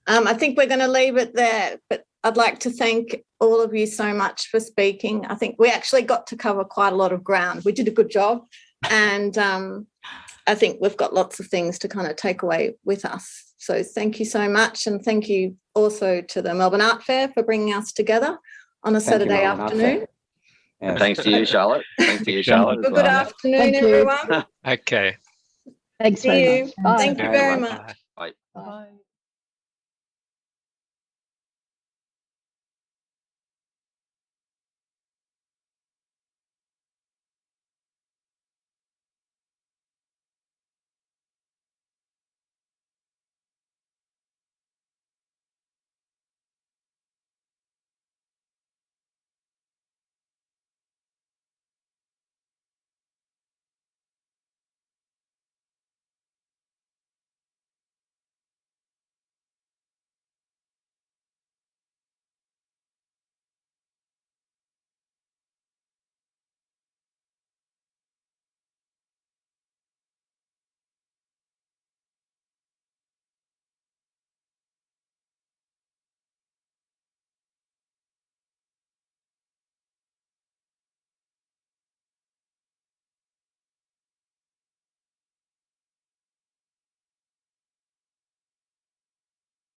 I think we're going to leave it there, but I'd like to thank all of you so much for speaking. I think we actually got to cover quite a lot of ground. We did a good job, and I think we've got lots of things to kind of take away with us. So thank you so much, and thank you also to the Melbourne Art Fair for bringing us together on a Saturday afternoon. Yes. Thanks to you, Charlotte. Thanks to you, Charlotte. Good afternoon, everyone. Okay. Thanks See very you. much. Bye. Thank you very much. Bye. Bye.